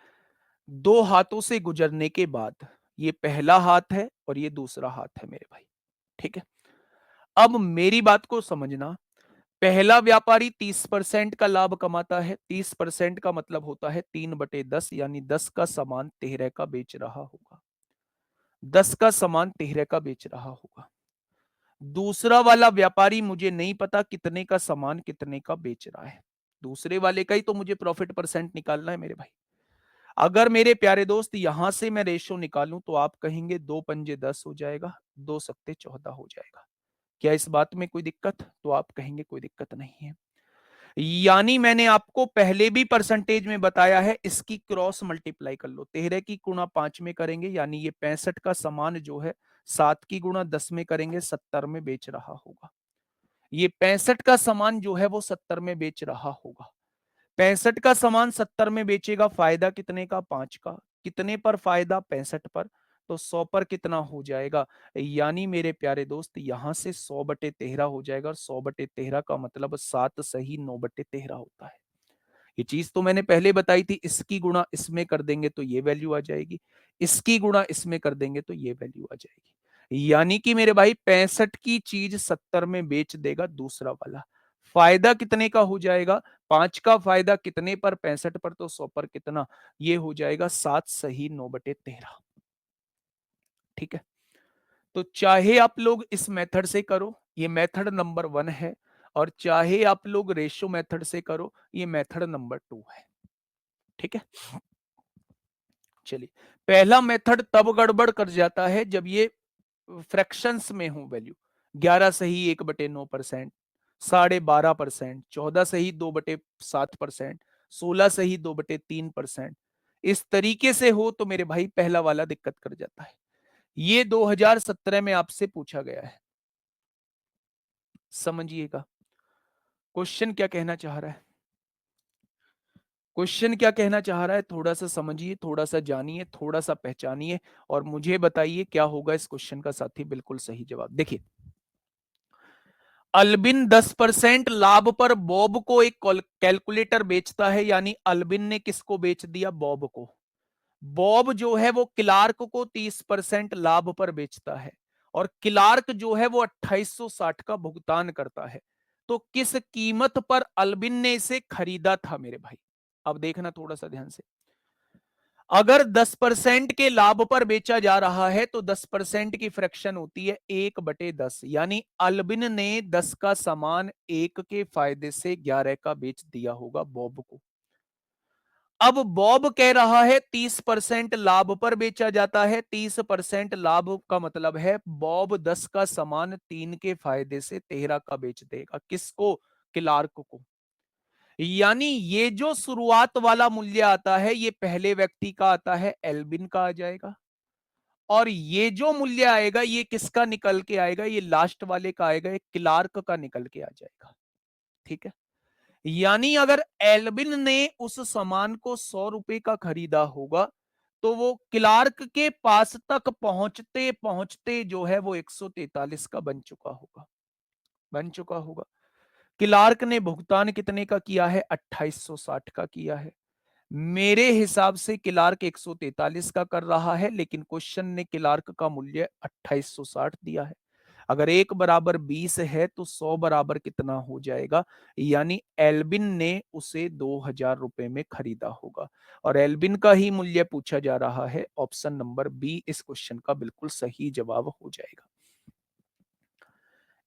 दो हाथों से गुजरने के बाद ये पहला हाथ है और ये दूसरा हाथ है मेरे भाई। ठीक है, अब मेरी बात को समझना। पहला व्यापारी 30% का लाभ कमाता है। 30% का मतलब होता है 3/10, यानी 10 का सामान 13 का बेच रहा होगा। 10 का सामान 13 का बेच रहा होगा। दूसरा वाला व्यापारी मुझे नहीं पता कितने का सामान कितने का बेच रहा है। दूसरे वाले का ही तो मुझे प्रॉफिट परसेंट निकालना है मेरे भाई। अगर मेरे प्यारे दोस्त यहां से मैं रेशो निकालूं तो आप कहेंगे 2 पंजे 10 हो जाएगा, 2 सत्ते 14 हो जाएगा। क्या इस बात में कोई दिक्कत? तो आप कहेंगे कोई दिक्कत नहीं है। यानी मैंने आपको पहले भी परसेंटेज में बताया है, इसकी क्रॉस मल्टीप्लाई कर लो। 13 की गुणा 5 में करेंगे, यानी ये 65 का सामान जो है 7 की गुणा 10 में करेंगे, 70 में बेच रहा होगा। ये 65 का सामान जो है वो 70 में बेच रहा होगा। 65 का सामान 70 में बेचेगा, फायदा कितने का? 5 का। कितने पर फायदा? 65 पर। तो 100 पर कितना हो जाएगा? यानी मेरे प्यारे दोस्त यहां से 100/13 हो जाएगा, और 100/13 का मतलब 7 सही 9/13 होता है। ये चीज तो मैंने पहले बताई थी, इसकी गुणा इसमें कर देंगे तो ये वैल्यू आ जाएगी, इसकी गुणा इसमें कर देंगे तो ये वैल्यू आ जाएगी। यानी कि मेरे भाई 65 की चीज 70 में बेच देगा दूसरा वाला। फायदा कितने का हो जाएगा? 5 का फायदा कितने पर? 65 पर। तो 100 पर कितना? ये हो जाएगा 7 सही 9/13। ठीक है, तो चाहे आप लोग इस मेथड से करो, ये मेथड नंबर 1 है, और चाहे आप लोग रेशियो मेथड से करो, ये मेथड नंबर 2 है। ठीक है, चलिए, पहला मेथड तब गड़बड़ कर जाता है जब ये फ्रैक्शंस में हो वैल्यू। 11 सही 1/9%, 12.5%, 14 सही 2/7%, 16 सही 2/3%। इस तरीके से हो तो मेरे भाई पहला वाला दिक्कत कर जाता है। ये 2017 में आपसे पूछा गया है, समझिएगा क्वेश्चन क्या कहना चाह रहा है। क्वेश्चन क्या कहना चाह रहा है, थोड़ा सा समझिए, थोड़ा सा जानिए, थोड़ा सा पहचानिए, और मुझे बताइए क्या होगा इस क्वेश्चन का। साथी बिल्कुल सही जवाब। देखिए, अल्बिन 10% लाभ पर बॉब को एक कैलकुलेटर बेचता है, यानी अल्बिन ने किसको बेच दिया? बॉब को। बॉब जो है वो क्लार्क को 30% लाभ पर बेचता है, और क्लार्क जो है वो 2860 का भुगतान करता है। तो किस कीमत पर अल्बिन ने इसे खरीदा था मेरे भाई? अब देखना थोड़ा सा ध्यान से। अगर 10% के लाभ पर बेचा जा रहा है तो 10% की फ्रैक्शन होती है 1/10, यानी अल्बिन ने 10 का सामान 1 के फायदे से 11 का बेच दिया होगा बॉब को। अब बॉब कह रहा है 30% लाभ पर बेचा जाता है। 30% लाभ का मतलब है बॉब 10 का सामान 3 के फायदे से 13 का बेच देगा। किसको? क्लार्क को। यानी ये जो शुरुआत वाला मूल्य आता है ये पहले व्यक्ति का आता है, एल्बिन का आ जाएगा, और ये जो मूल्य आएगा ये किसका निकल के आएगा? ये लास्ट वाले का आएगा, ये क्लार्क का निकल के आ जाएगा। ठीक है, यानी अगर एल्बिन ने उस सामान को 100 रुपए का खरीदा होगा तो वो क्लार्क के पास तक पहुंचते पहुंचते जो है वो 143 का बन चुका होगा, बन चुका होगा। क्लार्क ने भुगतान कितने का किया है? 2860 का किया है। मेरे हिसाब से क्लार्क 143 का कर रहा है, लेकिन क्वेश्चन ने क्लार्क का मूल्य 2860 दिया है। अगर 1 बराबर 20 है तो 100 बराबर कितना हो जाएगा? यानी एल्बिन ने उसे 2000 रुपए में खरीदा होगा, और एल्बिन का ही मूल्य पूछा जा रहा है। ऑप्शन नंबर बी इस क्वेश्चन का बिल्कुल सही जवाब हो जाएगा।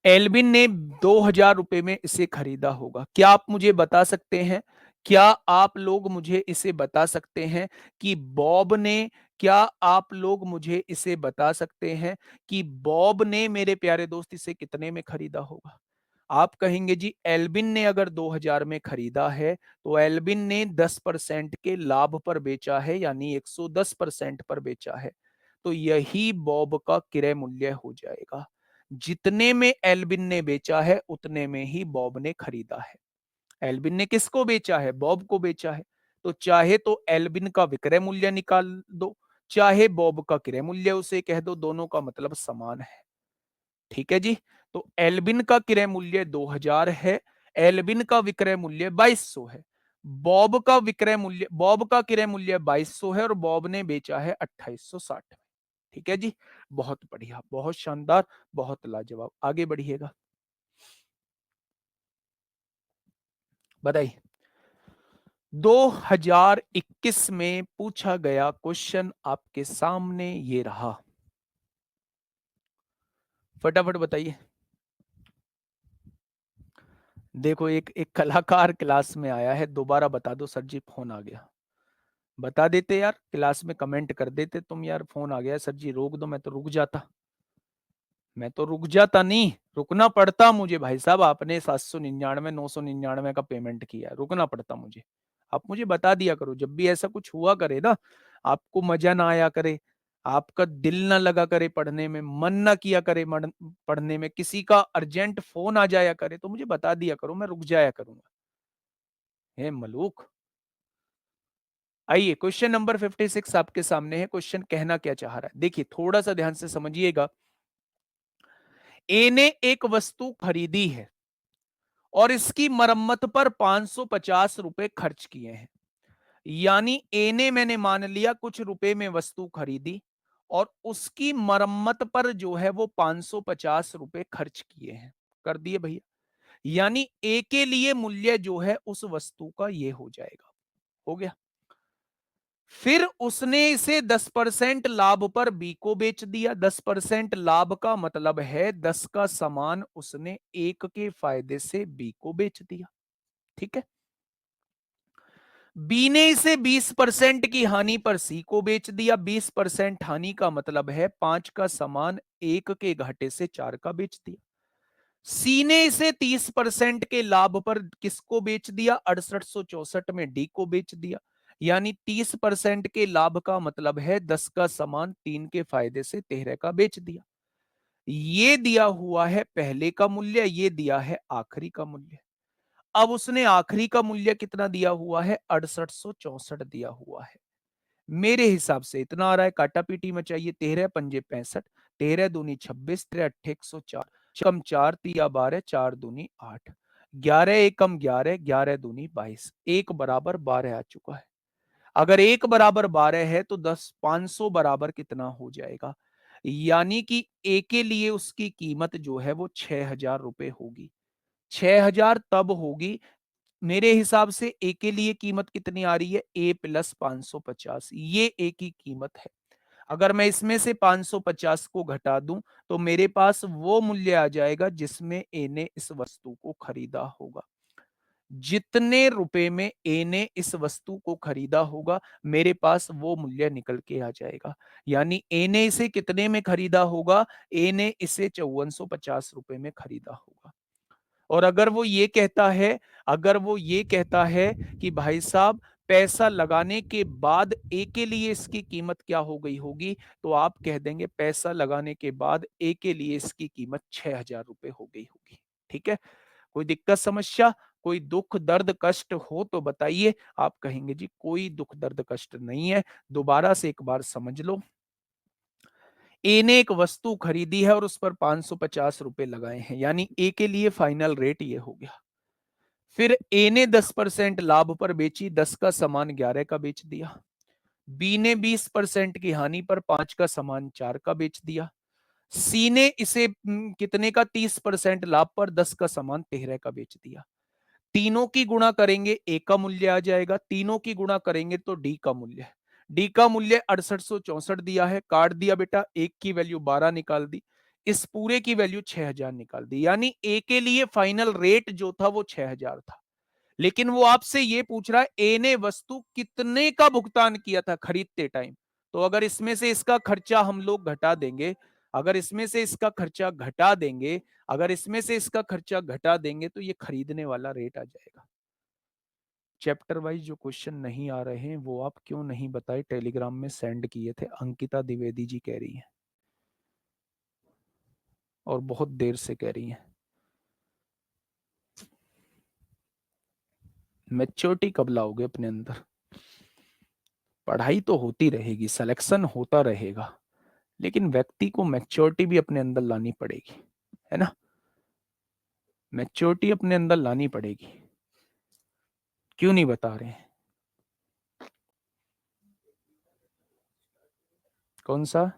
एल्बिन ने 2000 रुपए में इसे खरीदा होगा। क्या आप मुझे बता सकते हैं, क्या आप लोग मुझे इसे बता सकते हैं कि बॉब ने, क्या आप लोग मुझे इसे बता सकते हैं कि बॉब ने मेरे प्यारे दोस्त इसे कितने में खरीदा होगा? आप कहेंगे जी एल्बिन ने अगर 2000 में खरीदा है तो एल्बिन ने 10% के लाभ पर बेचा है, यानी 110% पर बेचा है। तो यही बॉब का क्रय मूल्य हो जाएगा। जितने में एल्बिन ने बेचा है उतने में ही बॉब ने खरीदा है। एल्बिन ने किसको बेचा है? बॉब को बेचा है। तो चाहे तो एल्बिन का विक्रय मूल्य निकाल दो, चाहे बॉब का क्रय मूल्य उसे कह दो, दोनों का मतलब समान है। ठीक है जी। तो एल्बिन का क्रय मूल्य 2000 है, एल्बिन का विक्रय मूल्य 2200 है। बॉब का क्रय मूल्य 2200 है और बॉब ने बेचा है 2860 में। ठीक है जी, बहुत बढ़िया, बहुत शानदार, बहुत लाजवाब। आगे बढ़िएगा, बताइए। 2021 में पूछा गया क्वेश्चन आपके सामने ये रहा, फटाफट बताइए। देखो, एक एक कलाकार क्लास में आया है, दोबारा बता दो सर जी, फोन आ गया। बता देते यार, क्लास में कमेंट कर देते तुम यार, फोन आ गया सर जी, रोक दो, मैं तो रुक जाता। मैं तो रुक जाता नहीं, रुकना पड़ता मुझे भाई साहब, आपने 799 999 का पेमेंट किया, रुकना पड़ता मुझे। आप मुझे बता दिया करो जब भी ऐसा कुछ हुआ करे ना, आपको मजा ना आया करे, आपका दिल ना लगा करे पढ़ने में, मन ना किया करे पढ़ने में, किसी का अर्जेंट फोन आ जाया करे, तो मुझे बता दिया करो, मैं रुक जाया करूंगा। हे मलूक। आइए, क्वेश्चन नंबर 56 आपके सामने है। क्वेश्चन कहना क्या चाह रहा है, देखिए थोड़ा सा ध्यान से समझिएगा। ए ने एक वस्तु खरीदी है और इसकी मरम्मत पर 550 रुपए खर्च किए हैं। यानी ए ने, मैंने मान लिया, कुछ रुपए में वस्तु खरीदी और उसकी मरम्मत पर जो है वो 550 रुपए खर्च किए हैं, कर दिए भैया। यानी ए के लिए मूल्य जो है उस वस्तु का ये हो जाएगा, हो गया। फिर उसने इसे 10% लाभ पर बी को बेच दिया। 10% लाभ का मतलब है 10 का सामान उसने 1 के फायदे से बी को बेच दिया। ठीक है। बी ने इसे 20% की हानि पर सी को बेच दिया। 20% हानि का मतलब है 5 का सामान 1 के घाटे से 4 का बेच दिया। सी ने इसे 30% के लाभ पर किसको बेच दिया? 6864 में डी को बेच दिया। यानी 30% के लाभ का मतलब है 10 का सामान 3 के फायदे से 13 का बेच दिया। ये दिया हुआ है पहले का मूल्य, ये दिया है आखिरी का मूल्य। अब उसने आखिरी का मूल्य कितना दिया हुआ है? 6864 दिया हुआ है। मेरे हिसाब से इतना आ रहा है, काटा पीटी में चाहिए। 13 पंजे 65, 13 दूनी 26, 13 अट्ठे 104, कम 4 तिया 12, 4 दूनी 8, 11 एकम 11, 11 दूनी 22, एक बराबर 12 आ चुका है। अगर एक बराबर 12 है तो 10 500 बराबर कितना हो जाएगा? यानी कि ए के लिए उसकी कीमत जो है वो 6000 रुपए होगी। 6000 तब होगी, मेरे हिसाब से ए के लिए कीमत कितनी आ रही है? ए प्लस 550, ये ए की कीमत है। अगर मैं इसमें से 550 को घटा दूं तो मेरे पास वो मूल्य आ जाएगा जिसमें ए ने इस वस्तु को खरीदा होगा। जितने रुपए में ए ने इस वस्तु को खरीदा होगा, मेरे पास वो मूल्य निकल के आ जाएगा। यानी ए ने इसे कितने में खरीदा होगा? ए ने इसे 5450 रुपए में खरीदा होगा। और अगर वो ये कहता है कि भाई साहब पैसा लगाने के बाद ए के लिए इसकी कीमत क्या हो गई होगी, तो आप कह देंगे पैसा लगाने के बाद ए के लिए इसकी कीमत 6000 रुपए हो गई होगी। ठीक है। कोई दिक्कत, समस्या, कोई दुख दर्द कष्ट हो तो बताइए। आप कहेंगे जी कोई दुख दर्द कष्ट नहीं है। दोबारा से एक बार समझ लो। ए ने एक वस्तु खरीदी है और उस पर 550 रुपए लगाए हैं, यानी ए के लिए फाइनल रेट ये हो गया। फिर ए ने 10% लाभ पर बेची, 10 का सामान 11 का बेच दिया। बी ने 20% की हानि पर 5 का सामान 4 का बेच दिया। सी ने इसे कितने का? 30% लाभ पर 10 का सामान 13 का बेच दिया। तीनों की गुणा करेंगे ए का मूल्य आ जाएगा, तीनों की गुणा करेंगे तो डी का मूल्य। डी का मूल्य 6864 दिया है, काट दिया बेटा, एक की वैल्यू 12 निकाल दी, इस पूरे की वैल्यू 6000 निकाल दी। यानी ए के लिए फाइनल रेट जो था वो 6000 था। लेकिन वो आपसे ये पूछ रहा है ए ने वस्तु कितने का भुगतान किया था खरीदते टाइम। तो अगर इसमें से इसका खर्चा हम लोग घटा देंगे, अगर इसमें से इसका खर्चा घटा देंगे, अगर इसमें से इसका खर्चा घटा देंगे तो ये खरीदने वाला रेट आ जाएगा। चैप्टर वाइज जो क्वेश्चन नहीं आ रहे हैं वो आप क्यों नहीं बताए? टेलीग्राम में सेंड किए थे, अंकिता द्विवेदी जी कह रही हैं, और बहुत देर से कह रही हैं। मैच्योरिटी कब लाओगे अपने अंदर? पढ़ाई तो होती रहेगी, सिलेक्शन होता रहेगा, लेकिन व्यक्ति को मैच्योरिटी भी अपने अंदर लानी पड़ेगी। है ना। मैच्योरिटी अपने अंदर लानी पड़ेगी, क्यों नहीं बता रहे हैं? कौन सा?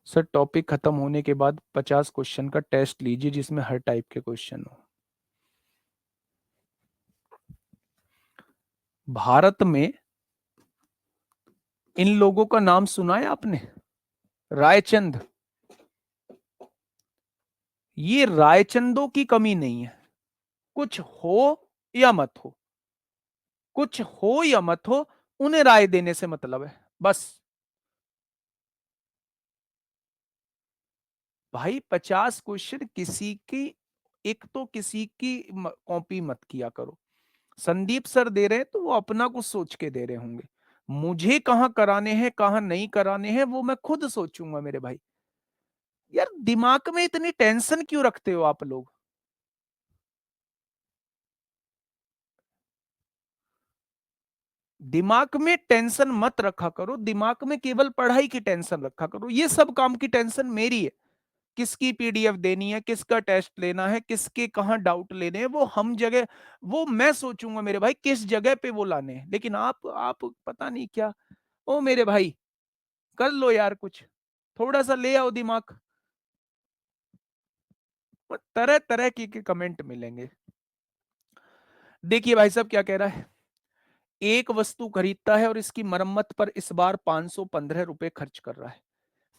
सर टॉपिक खत्म होने के बाद 50 क्वेश्चन का टेस्ट लीजिए जिसमें हर टाइप के क्वेश्चन हो। भारत में इन लोगों का नाम सुना है आपने? रायचंद। ये रायचंदों की कमी नहीं है, कुछ हो या मत हो, कुछ हो या मत हो, उन्हें राय देने से मतलब है बस। भाई 50 क्वेश्चन किसी की, एक तो किसी की कॉपी मत किया करो। संदीप सर दे रहे हैं तो वो अपना कुछ सोच के दे रहे होंगे, मुझे कहां कराने हैं कहां नहीं कराने हैं वो मैं खुद सोचूंगा मेरे भाई। यार दिमाग में इतनी टेंशन क्यों रखते हो आप लोग? दिमाग में टेंशन मत रखा करो, दिमाग में केवल पढ़ाई की टेंशन रखा करो। ये सब काम की टेंशन मेरी है, किसकी पीडीएफ देनी है, किसका टेस्ट लेना है, किसके कहां डाउट लेने हैं, वो हम जगह, वो मैं सोचूंगा मेरे भाई किस जगह पे वो लाने हैं। लेकिन आप पता नहीं क्या। ओ मेरे भाई, कर लो यार कुछ, थोड़ा सा ले आओ दिमाग। तरह तरह के कमेंट मिलेंगे। देखिए भाई साहब क्या कह रहा है, एक वस्तु खरीदता है और इसकी मरम्मत पर इस बार 515 रुपए खर्च कर रहा है।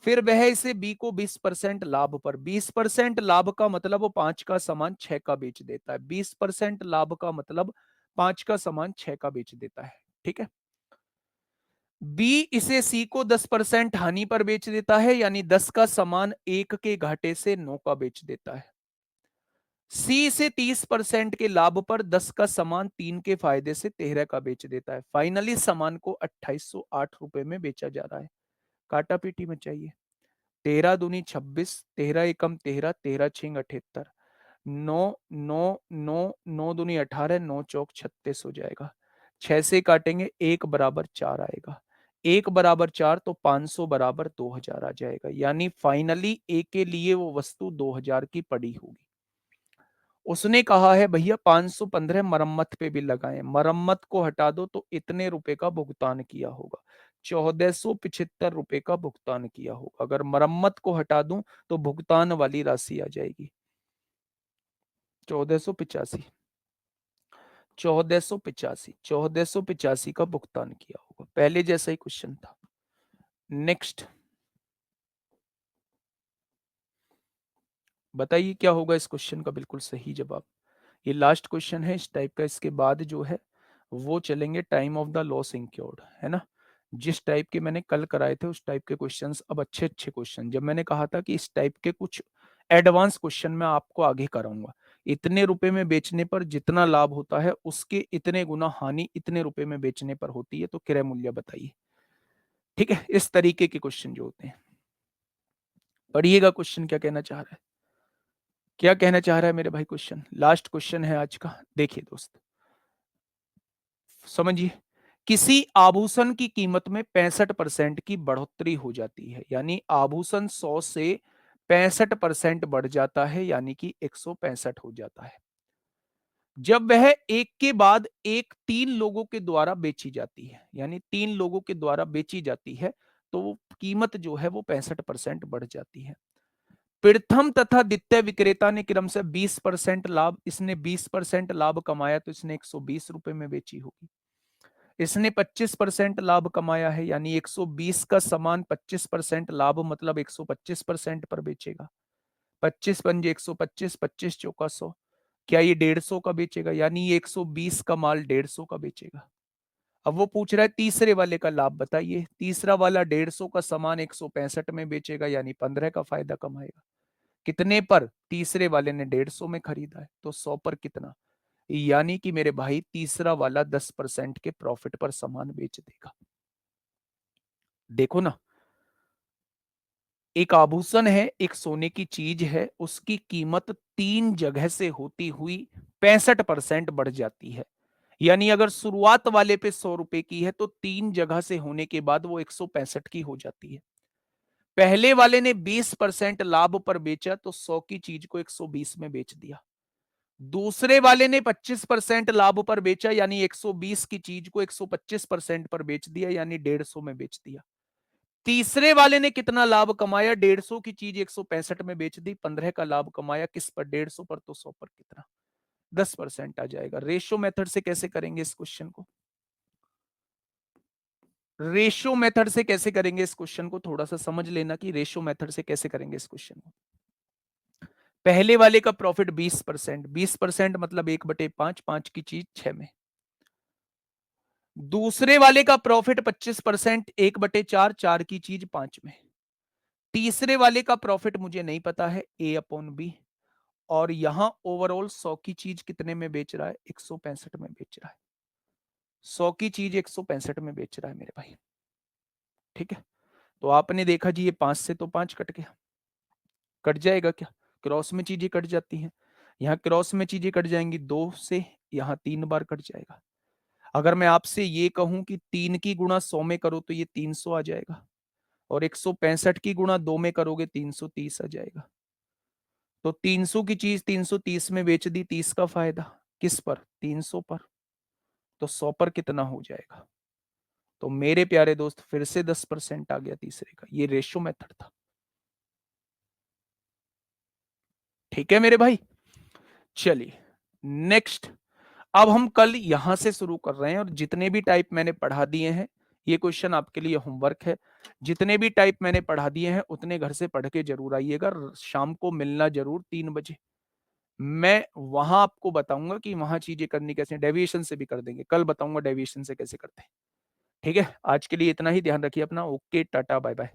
फिर वह इसे बी को 20% लाभ पर, 20% लाभ का मतलब वो 5 का सामान 6 का बेच देता है। 20% लाभ का मतलब 5 का सामान 6 का बेच देता है। ठीक है। बी इसे सी को 10% हानि पर बेच देता है, यानी 10 का सामान 1 के घाटे से 9 का बेच देता है। सी से 30% के लाभ पर 10 का सामान 3 के फायदे से 13 का बेच देता है। फाइनली सामान को 2808 रुपए में बेचा जा रहा है। काटा पीटी में चाहिए। 13 दूनी 26, 13 एकम 13, 13 छींग 78, 9 9 9 9 दूनी 18, 9 चौक 36 हो जाएगा। 6 से काटेंगे 1 बराबर 4 आएगा। 1 बराबर 4 तो 500 बराबर 2000 आ जाएगा, यानी फाइनली ए के लिए वो वस्तु 2000 की पड़ी होगी। उसने कहा है भैया 515 मरम्मत पे भी लगाएं, मरम्मत को हटा दो तो इतने रुपए का भुगतान किया होगा, 1475 रुपए का भुगतान किया होगा। अगर मरम्मत को हटा दूं तो भुगतान वाली राशि आ जाएगी 1485, 1485 का भुगतान किया होगा। पहले जैसा ही क्वेश्चन था। नेक्स्ट बताइए क्या होगा इस क्वेश्चन का बिल्कुल सही जवाब। ये लास्ट क्वेश्चन है इस टाइप का, इसके बाद जो है वो चलेंगे टाइम ऑफ द लॉस इंक्योर्ड, है ना। जिस टाइप के मैंने कल कराए थे उस टाइप के क्वेश्चंस, अब अच्छे अच्छे क्वेश्चन, जब मैंने कहा था कि इस टाइप के कुछ एडवांस क्वेश्चन मैं आपको आगे कराऊंगा। इतने रुपए में बेचने पर जितना लाभ होता है उसके इतने गुना हानि इतने रुपए में बेचने पर होती है, तो क्रय मूल्य बताइए। ठीक है, इस तरीके के क्वेश्चन जो होते हैं। पढ़िएगा क्वेश्चन क्या कहना चाह रहा है, क्या कहना चाह रहा है मेरे भाई। क्वेश्चन लास्ट क्वेश्चन है आज का, देखिए दोस्त समझिए। किसी आभूषण की कीमत में 65% की बढ़ोतरी हो जाती है, यानी आभूषण 100 से 65% बढ़ जाता है, यानी कि 165 हो जाता है। जब वह एक के बाद एक 3 लोगों के द्वारा बेची जाती है, यानी 3 लोगों के द्वारा बेची जाती है, तो वो कीमत जो है वो 65% बढ़ जाती है। प्रथम तथा द्वितीय विक्रेता ने क्रम से 20% लाभ, इसने 20% लाभ कमाया तो इसने 120 रुपए में बेची होगी। इसने 25% लाभ कमाया है, यानी 120 का सामान 25% लाभ मतलब 125% पर बेचेगा। 25 पंजे 125, 25 चौका 100, क्या ये 150 का बेचेगा, यानी ये 120 का माल 150 का बेचेगा। अब वो पूछ रहा है तीसरे वाले का लाभ बताइए। तीसरा वाला 150 का सामान 165 में बेचेगा, यानी 15 का फायदा कमाएगा। कितने पर? तीसरे वाले ने 150 में खरीदा है, तो 100 पर कितना, यानी कि मेरे भाई तीसरा वाला 10% के प्रॉफिट पर सामान बेच देगा। देखो ना, एक आभूषण है, एक सोने की चीज है, उसकी कीमत 3 जगह से होती हुई 65% बढ़ जाती है। यानी अगर शुरुआत वाले पे 100 रुपए की है तो 3 जगह से होने के बाद वो 165 की हो जाती है। पहले वाले ने 20% लाभ पर बेचा तो 100 की चीज को 120 में बेच दिया। दूसरे वाले ने 25% लाभ पर बेचा यानी 120 की चीज को 125% पर बेच दिया यानी 150 में बेच दिया। तीसरे वाले ने कितना लाभ कमाया? 150 की चीज 165 में बेच दी, 15 का लाभ कमाया। किस पर? 150 पर। तो 100 पर कितना? 10% आ जाएगा। रेशो मेथड से कैसे करेंगे इस क्वेश्चन को? रेशो मेथड से कैसे करेंगे इस क्वेश्चन को? थोड़ा सा समझ लेना कि रेशो मेथड से कैसे करेंगे इस क्वेश्चन को। पहले वाले का प्रॉफिट 20%, 20% मतलब 1/5, 5 की चीज 6 में। दूसरे वाले का प्रॉफिट 25%, 1/4, 4 की चीज 5 में। तीसरे वाले का प्रॉफिट मुझे नहीं पता है, A/B। और यहां ओवरऑल 100 की चीज कितने में बेच रहा है? 165 में बेच रहा है। 100 की चीज 165 में बेच रहा है मेरे भाई। ठीक है, तो आपने देखा जी, ये 5 से तो 5 कट गया। कट जाएगा क्या? क्रॉस में चीजें कट जाती हैं। यहाँ क्रॉस में चीजें कट जाएंगी, 2 से यहाँ 3 बार कट जाएगा। अगर मैं आपसे ये कहूं कि 3 की गुणा 100 में करो तो ये 300 आ जाएगा, और 165 की गुणा 2 में करोगे 330 आ जाएगा। तो 300 की चीज 330 में बेच दी, 30 का फायदा। किस पर? 300 पर। तो 100 पर कितना हो जाएगा? तो मेरे प्यारे दोस्त फिर से 10% आ गया तीसरे का। ये रेशो मेथड था। ठीक है मेरे भाई, चलिए नेक्स्ट। अब हम कल यहां से शुरू कर रहे हैं, और जितने भी टाइप मैंने पढ़ा दिए हैं, ये क्वेश्चन आपके लिए होमवर्क है। जितने भी टाइप मैंने पढ़ा दिए हैं उतने घर से पढ़ के जरूर आइएगा। शाम को मिलना जरूर 3 बजे। मैं वहां आपको बताऊंगा कि वहां चीजें करनी कैसे। डेविएशन से भी कर देंगे, कल बताऊंगा डेविएशन से कैसे करते हैं। ठीक है, आज के लिए इतना ही। ध्यान रखिए अपना। Okay, tata, bye bye.